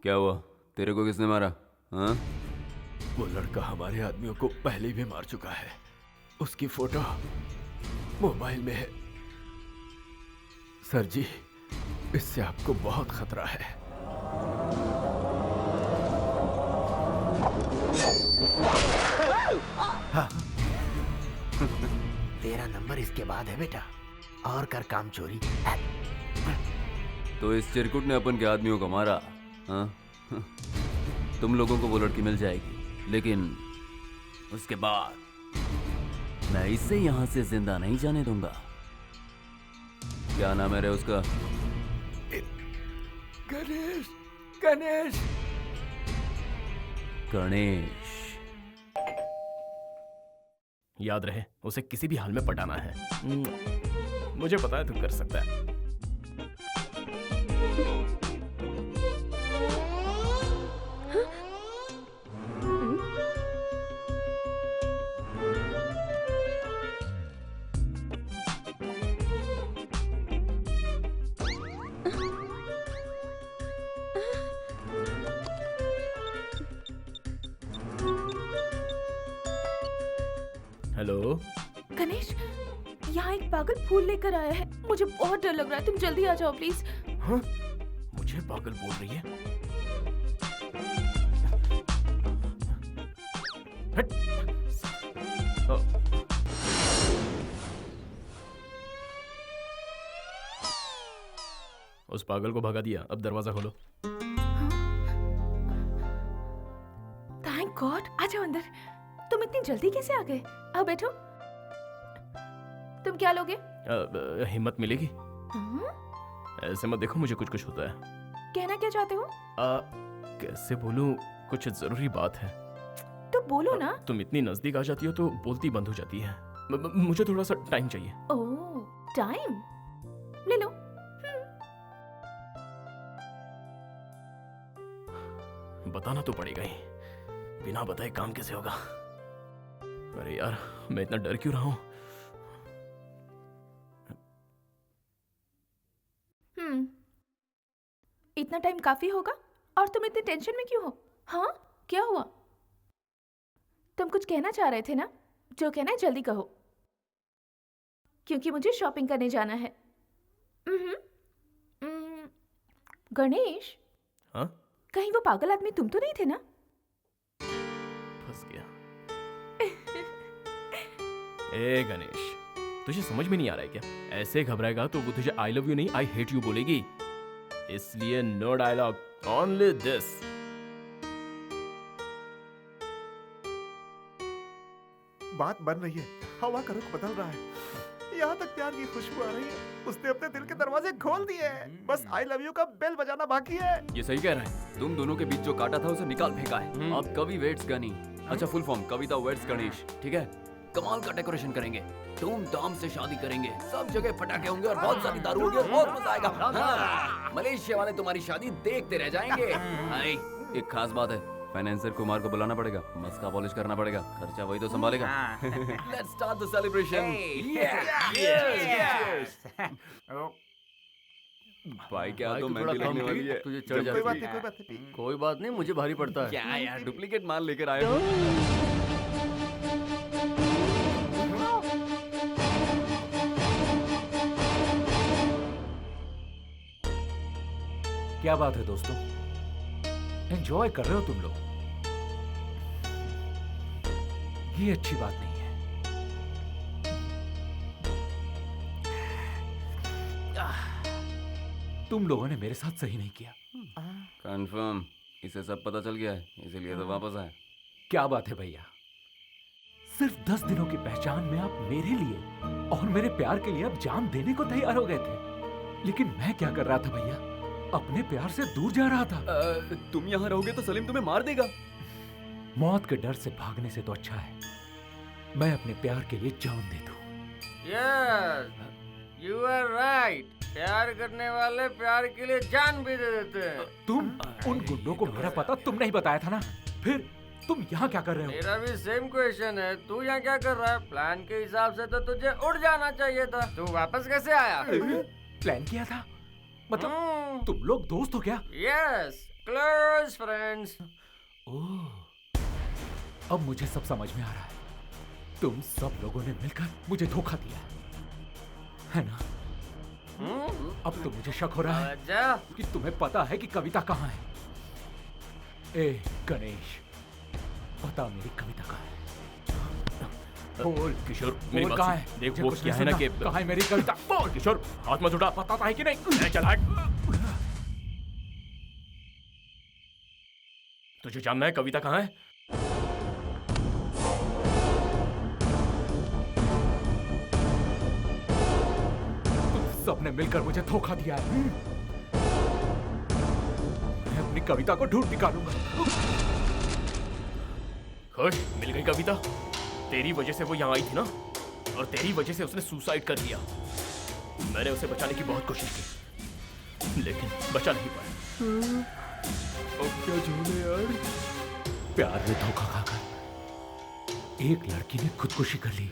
क्या हुआ? तेरे को किसने मारा? हाँ? वो लड़का हमारे आदमियों को पहले भी मार चुका है। उसकी फोटो मोबाइल में है। सर जी, इससे आपको बहुत खतरा है। हाँ। तेरा नंबर इसके बाद है बेटा, और कर काम चोरी। तो इस चिरकुट ने अपन के आदमियों को मारा, हाँ? तुम लोगों को वो लड़की मिल जाएगी, लेकिन उसके बाद मैं इसे यहाँ से जिंदा नहीं जाने दूंगा। क्या नाम है रे उसका? गणेश। गणेश। गणेश। याद रहे, उसे किसी भी हाल में पटाना है। मुझे पता है तू कर सकता है। हेलो गणेश, यहाँ एक पागल फूल लेकर आया है। मुझे बहुत डर लग रहा है, तुम जल्दी आ जाओ प्लीज। हाँ? मुझे पागल बोल रही है? हट। उस पागल को भगा दिया, अब दरवाजा खोलो। थैंक गॉड, आ जाओ अंदर। तुम इतनी जल्दी कैसे आ गए? आओ बैठो। तुम क्या लोगे? हिम्मत मिलेगी? ऐसे मत देखो, मुझे कुछ कुछ होता है। कहना क्या चाहते हो? कैसे बोलूं, कुछ जरूरी बात है। तो बोलो ना। तुम इतनी नजदीक आ जाती हो तो बोलती बंद हो जाती है। मुझे थोड़ा सा टाइम चाहिए। ओह, टाइम ले लो। बताना तो पड़ेगा ही, बिना बताए काम कैसे होगा? अरे यार, मैं इतना डर क्यों रहा हूं? इतना टाइम काफी होगा? और तुम इतनी टेंशन में क्यों हो? हाँ, क्या हुआ? तुम कुछ कहना चाह रहे थे ना? जो कहना है जल्दी कहो, क्योंकि मुझे शॉपिंग करने जाना है। गणेश। हाँ? कहीं वो पागल आदमी तुम तो नहीं थे ना? फंस गया। ए गणेश, तुझे समझ में नहीं आ रहा है क्या? ऐसे घबराएगा तो वो तुझे आई लव यू नहीं आई हेट यू बोलेगी। इसलिए नो डायलॉग, ओनली दिस। बात बन रही है, हवा का रुख बदल रहा है। यहाँ तक प्यार की खुशबू आ रही है। उसने अपने दिल के दरवाजे खोल दिए हैं। बस आई लव यू का बेल बजाना बाकी है। ये सही कह रहा है। तुम दोनों के बीच जो काटा था उसे निकाल फेंका है। अब कवि वेट्स गनी, अच्छा फुल फॉर्म कविता वेट्स गणेश, ठीक है? कमाल का डेकोरेशन करेंगे, धूमधाम से शादी करेंगे, सब जगह पटाखे होंगे और बहुत सारी दारू होगी और बहुत मजा आएगा। हाँ, मलेशिया वाले तुम्हारी शादी देखते रह जाएंगे। एक खास बात है, फाइनेंसर कुमार को बुलाना पड़ेगा, मस्का पॉलिश करना पड़ेगा, खर्चा वही तो संभालेगा। Let's start the celebration. भाई क्या तो मेहंदी लगने वाली है। तुझे चढ़ जाती। कोई बात नहीं, मुझे भारी पड़ता है। क्या यार, डुप्लीकेट माल लेकर आए हो? क्या बात है दोस्तों, एंजॉय कर रहे हो तुम लोग? ये अच्छी बात नहीं है। तुम लोगों ने मेरे साथ सही नहीं किया। कंफर्म, इसे सब पता चल गया है, इसीलिए तो वापस आया। क्या बात है भैया, सिर्फ 10 दिनों की पहचान में आप मेरे लिए और मेरे प्यार के लिए अब जान देने को तैयार हो गए थे। लेकिन मैं क्या कर रहा था भैया? अपने प्यार से दूर जा रहा था। तुम यहाँ रहोगे तो सलीम तुम्हें मार देगा। मौत के डर से भागने से तो अच्छा है मैं अपने प्यार के लिए जान दे दूं। Yes, you are right. प्यार करने वाले प्यार के लिए जान भी दे देते हैं। तुम उन गुंडों को मेरा पता तुम नहीं बताया था ना, फिर तुम यहाँ क्या कर रहे हो? मेरा भी सेम क्वेश्चन है, तू यहाँ क्या कर रहा है? प्लान के हिसाब से तो तुझे उड़ जाना चाहिए था, तू वापस कैसे आया? प्लान किया था? मतलब तुम लोग दोस्त हो क्या? Yes, close friends. अब मुझे सब समझ में आ रहा है। तुम सब लोगों ने मिलकर मुझे धोखा दिया है ना? अब तो मुझे शक हो रहा है कि तुम्हें पता है कि कविता कहाँ है। ए गणेश, बता मेरी कविता कहाँ है? बोल किशोर, मेरी बोल बात कहाँ सुन। है? देख मुझे वो कुछ क्या नहीं है ना सुनना। कि कहाँ है मेरी कविता? बोल किशोर, हाथ मत उठा। बताता है कि नहीं? चल हट। तुझे जानना है कविता कहाँ है? सबने मिलकर मुझे धोखा दिया है। मैं अपनी कविता को ढूंढ निकालूंगा। खुश मिल गई कविता। तेरी वजह से वो यहाँ आई थी ना, और तेरी वजह से उसने सुसाइड कर लिया। मैंने उसे बचाने की बहुत कोशिश की, लेकिन बचा नहीं पाया। अब क्या झूले यार। प्यार में धोखा खाकर एक लड़की ने खुदकुशी कर ली।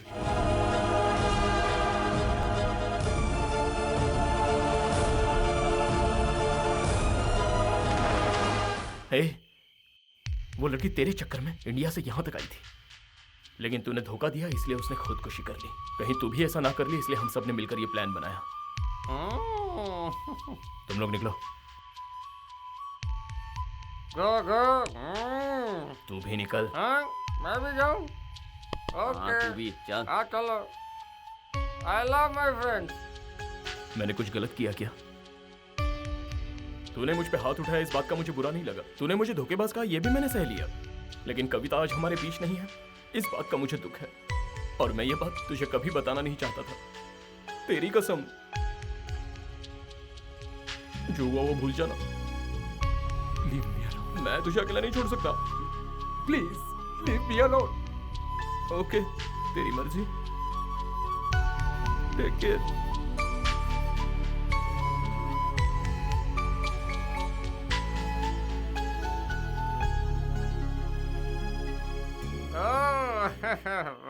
हे, वो लड़की तेरे चक्कर में इंडिया से यहां तक आई थी, लेकिन तूने धोखा दिया इसलिए उसने खुदकुशी कर ली। कहीं तू भी ऐसा ना कर ली, इसलिए हम सब ने मिलकर ये प्लान बनाया। तुम लोग निकलो। तू भी निकल। मैं भी जाऊं? हाँ, तू भी चल। हाँ चलो। I love my friends. मैंने कुछ गलत किया क्या? तूने मुझ पे हाथ उठाया, इस बात का मुझे बुरा नहीं लगा। तूने मुझे धोखेबाज कहा, ये भी मैंने सह लिया। लेकिन कविता आज हमारे बीच नहीं है, इस बात का मुझे दुख है। और मैं ये बात तुझे कभी बताना नहीं चाहता था। तेरी कसम, जो हुआ वो भूल जाना। Leave me alone. मैं तुझे अकेला नहीं छोड़ सकता। Please, leave me alone. Okay, तेरी मर्जी। Take care.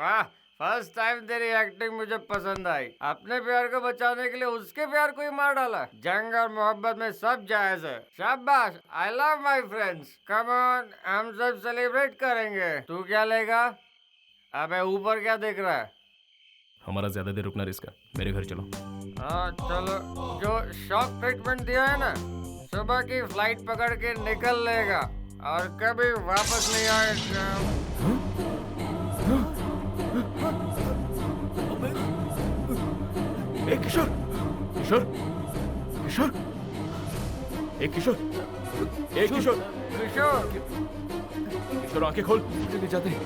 वाह, फर्स्ट टाइम तेरी एक्टिंग मुझे पसंद आई। अपने प्यार को बचाने के लिए उसके प्यार को ही मार डाला। जंग और मोहब्बत में सब जायज है। शाबाश, आई love my friends. Come on, हम सब सेलिब्रेट करेंगे। तू क्या लेगा? अबे ऊपर क्या देख रहा है? हमारा ज्यादा देर रुकना रिस्क है, मेरे घर चलो। हाँ चलो। जो शॉक ट्रीटमेंट दिया है ना, सुबह की फ्लाइट पकड़ के निकल लेगा और कभी वापस नहीं आएगा। ए किशोर, किशोर, किशोर, ए किशोर, ए किशोर, किशोर, किशोर आंखें खोल। मुझे ले जाते हैं।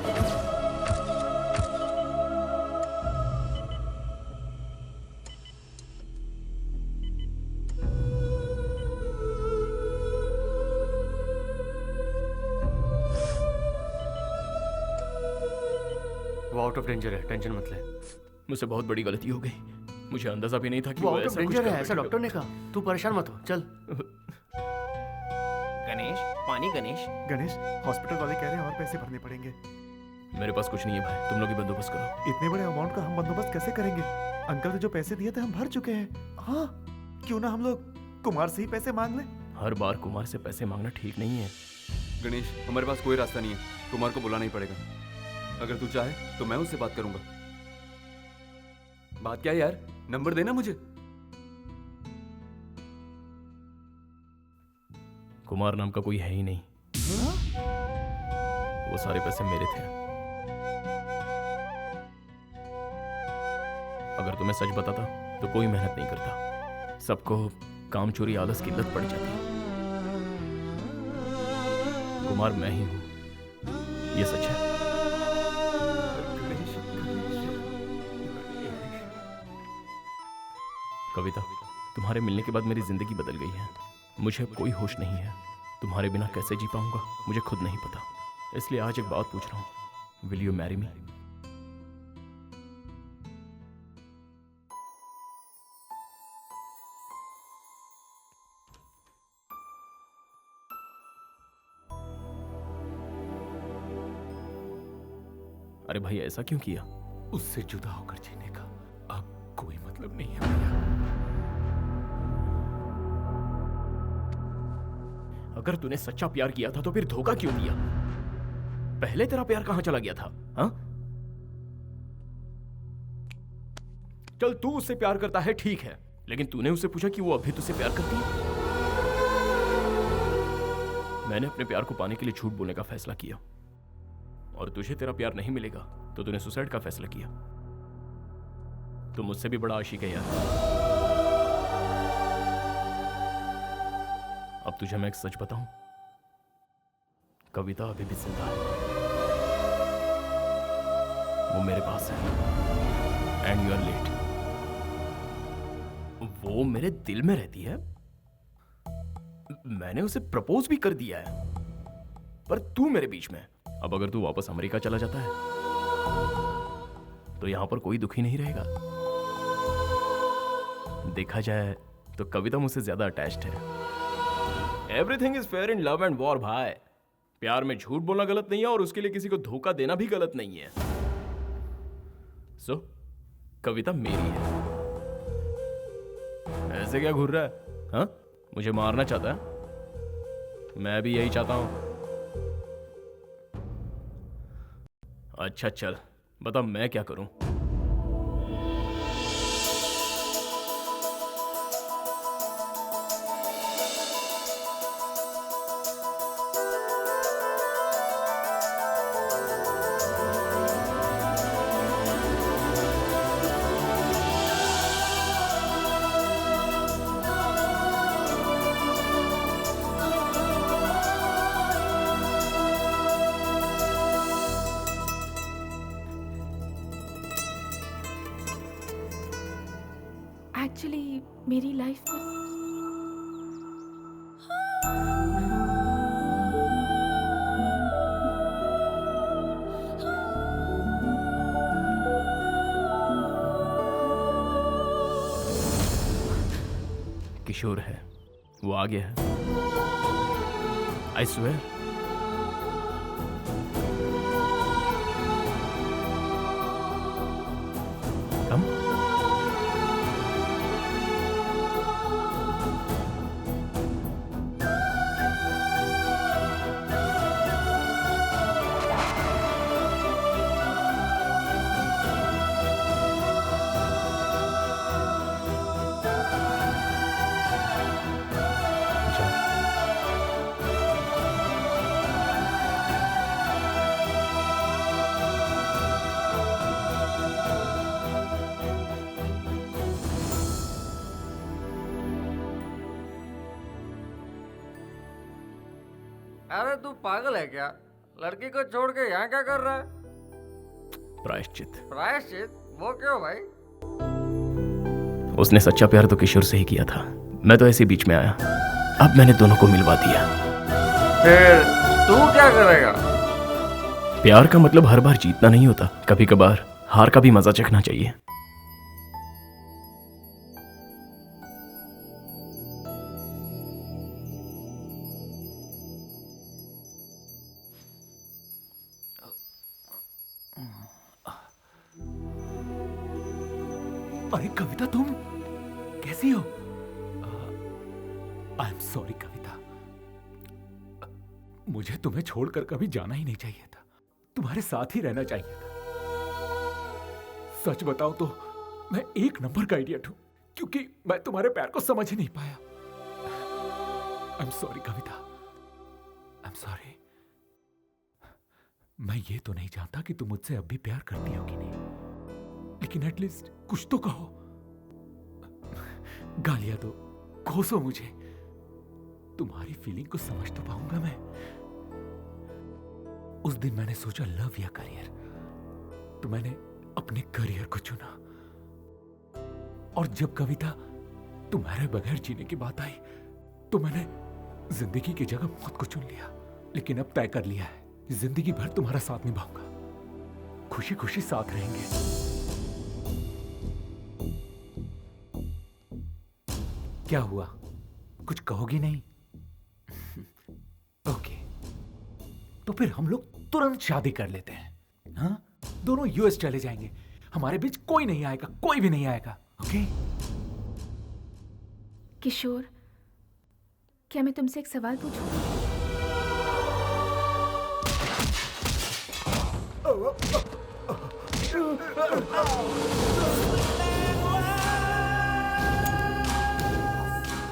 वो आउट ऑफ डेंजर है, टेंशन मत ले। मुझसे बहुत बड़ी गलती हो गई। मुझे अंदाजा भी नहीं था कि वो वो आउट ऑफ ऐसा कुछ डेंजर है, कर ऐसा बैठेगा। डॉक्टर ने कहा। तू परेशान मत हो, चल। गणेश, पानी गणेश। गणेश, हॉस्पिटल वाले कह रहे हैं और पैसे भरने पड़ेंगे। मेरे पास कुछ नहीं है भाई, तुम लोग ही बंदोबस्त करो। इतने बड़े अमाउंट का हम बंदोबस्त कैसे करेंगे? अंकल ने जो पैसे दिए थे हम भर चुके हैं। हाँ, क्यों ना हम लोग कुमार से ही पैसे मांग लें? हर बार कुमार से पैसे मांगना ठीक नहीं है। गणेश, हमारे पास कोई रास्ता नहीं है, कुमार को बुलाना ही पड़ेगा। अगर तू चाहे तो मैं उससे बात करूंगा। बात क्या है यार, नंबर देना मुझे। कुमार नाम का कोई है ही नहीं। वो सारे पैसे मेरे थे। अगर तुम्हें सच बताता तो कोई मेहनत नहीं करता। सबको काम चोरी आलस की लत पड़ जाती। कुमार मैं ही हूं, ये सच है। कविता, तुम्हारे मिलने के बाद मेरी जिंदगी बदल गई है। मुझे कोई होश नहीं है। तुम्हारे बिना कैसे जी पाऊंगा मुझे खुद नहीं पता। इसलिए आज एक बात पूछ रहा हूं, विल यू मैरी मी? अरे भाई ऐसा क्यों किया? उससे जुदा होकर जीने का अब कोई मतलब नहीं है भैया। अगर तूने सच्चा प्यार किया था तो फिर धोखा क्यों दिया? पहले तेरा प्यार कहां चला गया था? हाँ, चल तू उससे प्यार करता है, ठीक है, लेकिन तूने उससे पूछा कि वो अभी तुझसे प्यार करती है? मैंने अपने प्यार को पाने के लिए झूठ बोलने का फैसला किया, और तुझे तेरा प्यार नहीं मिलेगा तो तूने सुसाइड का फैसला किया। तू मुझसे भी बड़ा आशिक है यार। अब तुझे मैं एक सच बताऊं, कविता अभी भी जिंदा है, वो मेरे पास है, एंड यू आर लेट। वो मेरे दिल में रहती है, मैंने उसे प्रपोज भी कर दिया है, पर तू मेरे बीच में। अब अगर तू वापस अमेरिका चला जाता है तो यहां पर कोई दुखी नहीं रहेगा। देखा जाए तो कविता मुझसे ज्यादा अटैच्ड है। Everything is fair in love and war भाई। प्यार में झूठ बोलना गलत नहीं है, और उसके लिए किसी को धोखा देना भी गलत नहीं है। सो कविता मेरी है। ऐसे क्या घूर रहा है? हाँ, मुझे मारना चाहता है? मैं भी यही चाहता हूं। अच्छा चल बता, मैं क्या करूं? एक्चुअली मेरी लाइफ में किशोर है, वो आ गया है। I swear. कम। अरे तू पागल है क्या? लड़की को छोड़ के यहाँ क्या कर रहा है? प्रायश्चित। प्रायश्चित? वो क्यों भाई? उसने सच्चा प्यार तो किशोर से ही किया था, मैं तो ऐसे बीच में आया। अब मैंने दोनों को मिलवा दिया। फिर तू क्या करेगा? प्यार का मतलब हर बार जीतना नहीं होता, कभी कभार हार का भी मजा चखना चाहिए। अरे कविता, तुम कैसी हो? आई एम सॉरी कविता, मुझे तुम्हें छोड़कर कभी जाना ही नहीं चाहिए था, तुम्हारे साथ ही रहना चाहिए था। सच बताओ तो मैं एक नंबर का इडियट हूं, क्योंकि मैं तुम्हारे प्यार को समझ ही नहीं पाया। I am sorry Kavita, I am sorry. मैं ये तो नहीं जानता कि तुम मुझसे अब भी प्यार करती हो कि नहीं, लेकिन एटलीस्ट कुछ तो कहो। गालियां दो, कोसो मुझे, तुम्हारी फीलिंग को समझ तो पाऊंगा मैं। उस दिन मैंने सोचा लव या करियर, तो मैंने अपने करियर को चुना। और जब कविता तुम्हारे बगैर जीने की बात आई तो मैंने जिंदगी की जगह मौत को चुन लिया। लेकिन अब तय कर लिया है, जिंदगी भर तुम्हारा साथ निभाऊंगा, खुशी खुशी साथ रहेंगे। क्या हुआ, कुछ कहोगी नहीं? ओके, तो फिर हम लोग तुरंत शादी कर लेते हैं। हाँ, दोनों यूएस चले जाएंगे, हमारे बीच कोई नहीं आएगा, कोई भी नहीं आएगा। ओके? किशोर, क्या मैं तुमसे एक सवाल पूछूं?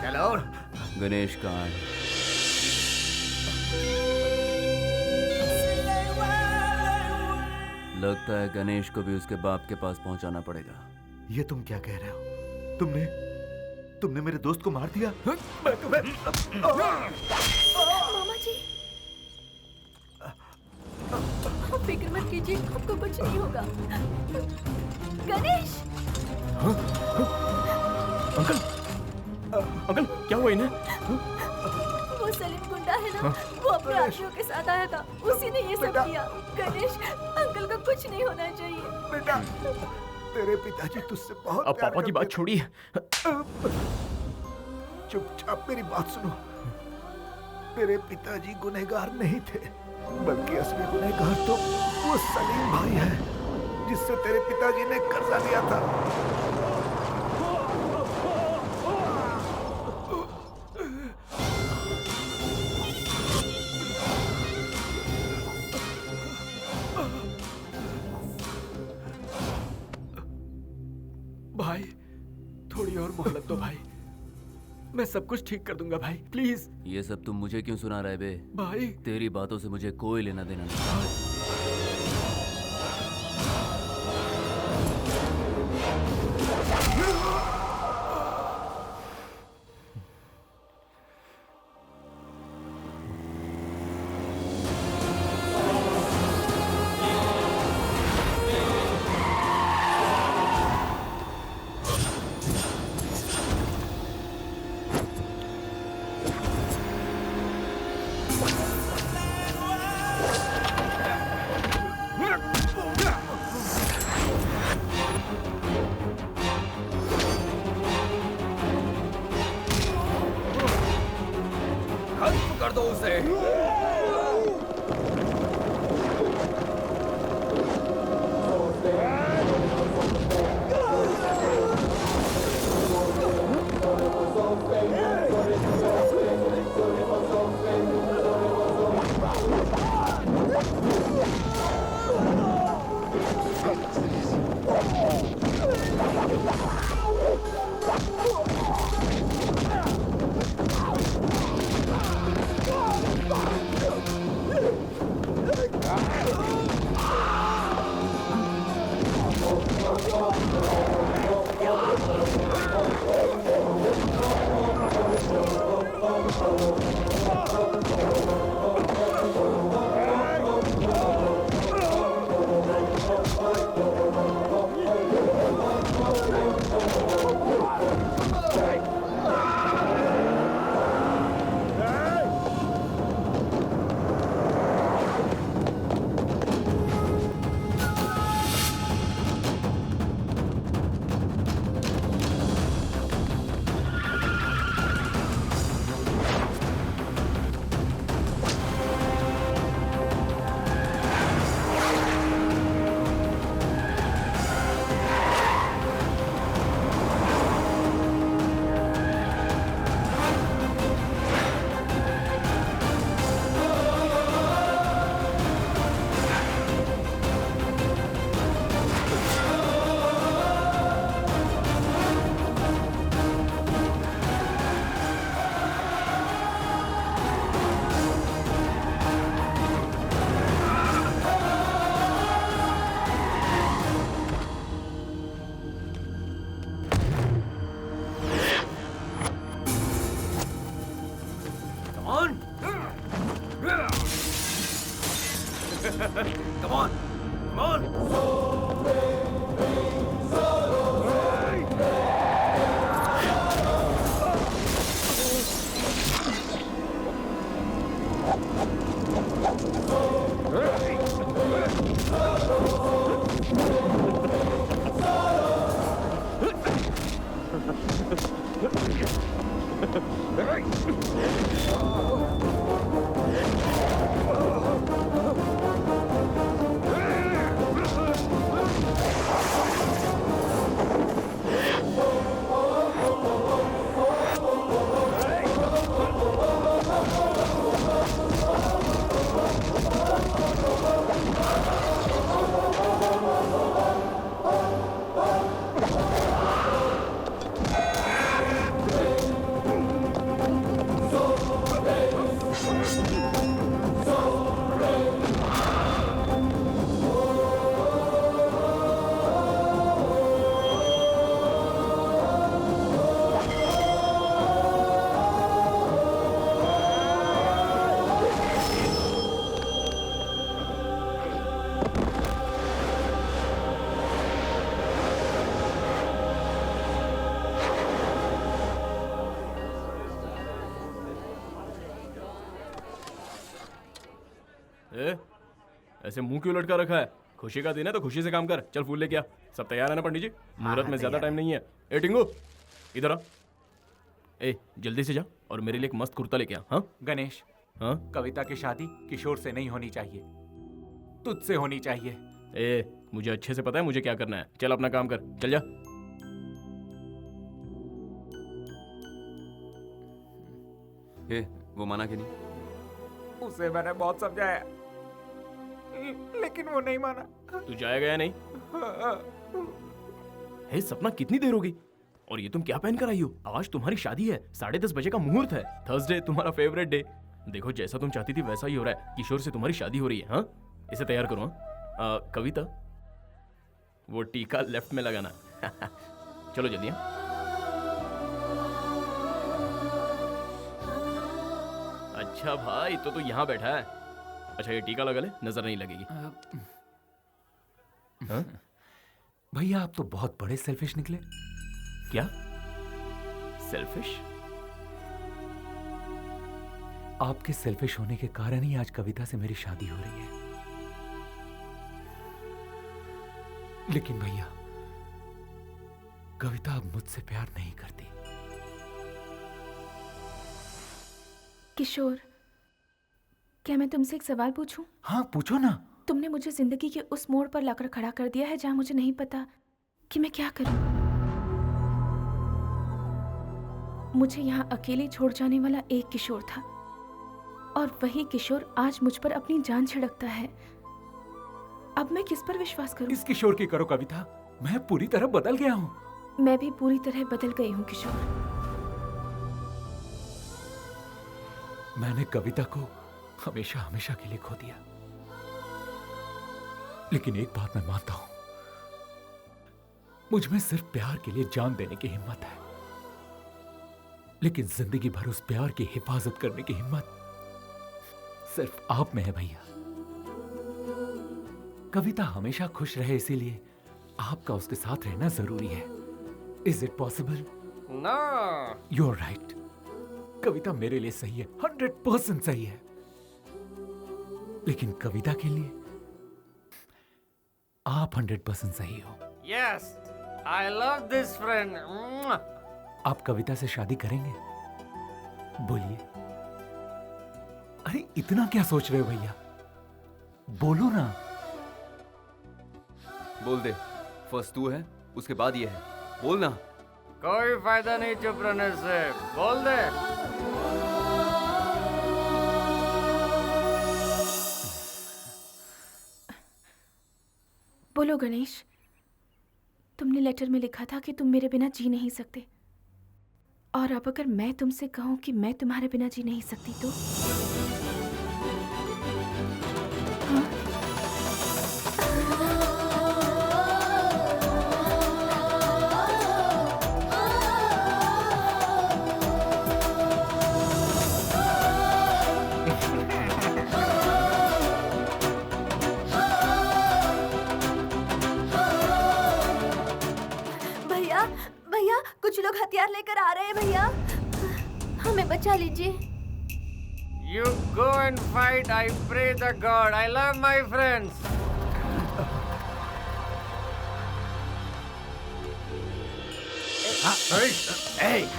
चलो। गणेश कहाँ है? लगता है गणेश को भी उसके बाप के पास पहुंचाना पड़ेगा। ये तुम क्या कह रहे हो? तुमने मेरे दोस्त को मार दिया? मैं तुम्हें मामा जी, आप फिक्र मत कीजिए, आपको कुछ नहीं होगा। गणेश! अंकल क्या हुआ इन्हें? वो सलीम गुंडा है ना, वो अपने आदमियों के साथ आया था, उसी ने ये सब किया। गणेश, अंकल को कुछ नहीं होना चाहिए। बेटा, तेरे पिताजी तुझसे बहुत अब पापा की बात छोड़िए। चुपचाप मेरी बात सुनो। तेरे पिताजी गुनहगार नहीं थे, बल्कि असली गुनहगार तो वो सलीम भाई है, जिससे तेरे पिताजी ने कर्जा लिया था। भाई, थोड़ी और मोहलत दो भाई, मैं सब कुछ ठीक कर दूंगा भाई, प्लीज। ये सब तुम मुझे क्यों सुना रहे बे? भाई, तेरी बातों से मुझे कोई लेना देना नहीं। खत्म कर दो उसे। Come on! Come on! ए, ऐसे मुंह क्यों लटका रखा है? खुशी का दिन है तो खुशी से काम कर। चल फूल लेके आ। सब तैयार है ना पंडित जी? मुहूर्त में ज्यादा टाइम नहीं है। ए टिंगू, इधर आ। ए, जल्दी से जा और मेरे लिए एक मस्त कुर्ता लेके आ। हाँ गणेश, हाँ, कविता की शादी किशोर से नहीं होनी चाहिए, तुझसे होनी चाहिए। ए, मुझे अच्छे से पता है मुझे क्या करना है। चल अपना काम कर, चल जा। ए, वो माना कि नहीं? उसे मैंने बहुत समझाया, लेकिन वो नहीं माना। तू जाएगा या नहीं? हे सपना, कितनी देर होगी? और ये तुम क्या पहन कर आई हो? आज तुम्हारी शादी है, 10:30 बजे का मुहूर्त है। थर्सडे तुम्हारा फेवरेट डे। देखो जैसा तुम चाहती थी वैसा ही हो रहा है। किशोर से तुम्हारी शादी हो रही है। हाँ, इसे तैयार करो। हाँ, कविता, वो टीका लेफ्ट में लगाना। चलो जल्दी। हाँ, अच्छा भाई, तो यहाँ बैठा है। अच्छा, ये टीका लगा ले, नजर नहीं लगेगी। हाँ? भैया आप तो बहुत बड़े सेल्फिश निकले। क्या सेल्फिश? आपके सेल्फिश होने के कारण ही आज कविता से मेरी शादी हो रही है। लेकिन भैया, कविता अब मुझसे प्यार नहीं करती। किशोर, क्या मैं तुमसे एक सवाल पूछूं? हाँ पूछो ना। तुमने मुझे जिंदगी के उस मोड़ पर लाकर खड़ा कर दिया है जहां मुझे नहीं पता कि मैं क्या करूं। मुझे यहाँ अकेले छोड़ जाने वाला एक किशोर था, और वही किशोर आज मुझ पर अपनी जान छिड़कता है। अब मैं किस पर विश्वास करूं? इस किशोर की करो कविता, मैं पूरी तरह बदल गया हूं। मैं भी पूरी तरह बदल गई हूं किशोर। मैंने कविता को हमेशा हमेशा के लिए खो दिया, लेकिन एक बात मैं मानता हूं, मुझ में सिर्फ प्यार के लिए जान देने की हिम्मत है, लेकिन जिंदगी भर उस प्यार की हिफाजत करने की हिम्मत सिर्फ आप में है भैया। कविता हमेशा खुश रहे, इसीलिए आपका उसके साथ रहना जरूरी है। Is it possible? No. You are right, Kavita मेरे लिए सही है, 100% सही है, लेकिन कविता के लिए आप 100% सही हो। Yes, I love this friend. आप कविता से शादी करेंगे? बोलिए। अरे इतना क्या सोच रहे हो भैया, बोलो ना। बोल दे, फर्स्ट तू है, उसके बाद ये है, बोल ना। कोई फायदा नहीं चुप रहने से, बोल दे। बोलो गणेश, तुमने लेटर में लिखा था कि तुम मेरे बिना जी नहीं सकते, और अब अगर मैं तुमसे कहूं कि मैं तुम्हारे बिना जी नहीं सकती तो? हाँ? भैया कुछ लोग हथियार लेकर आ रहे हैं भैया, हमें बचा लीजिए। You go and fight. I pray the God. I love my friends.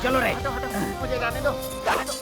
चलो रे। मुझे जाने दो, जाने दो।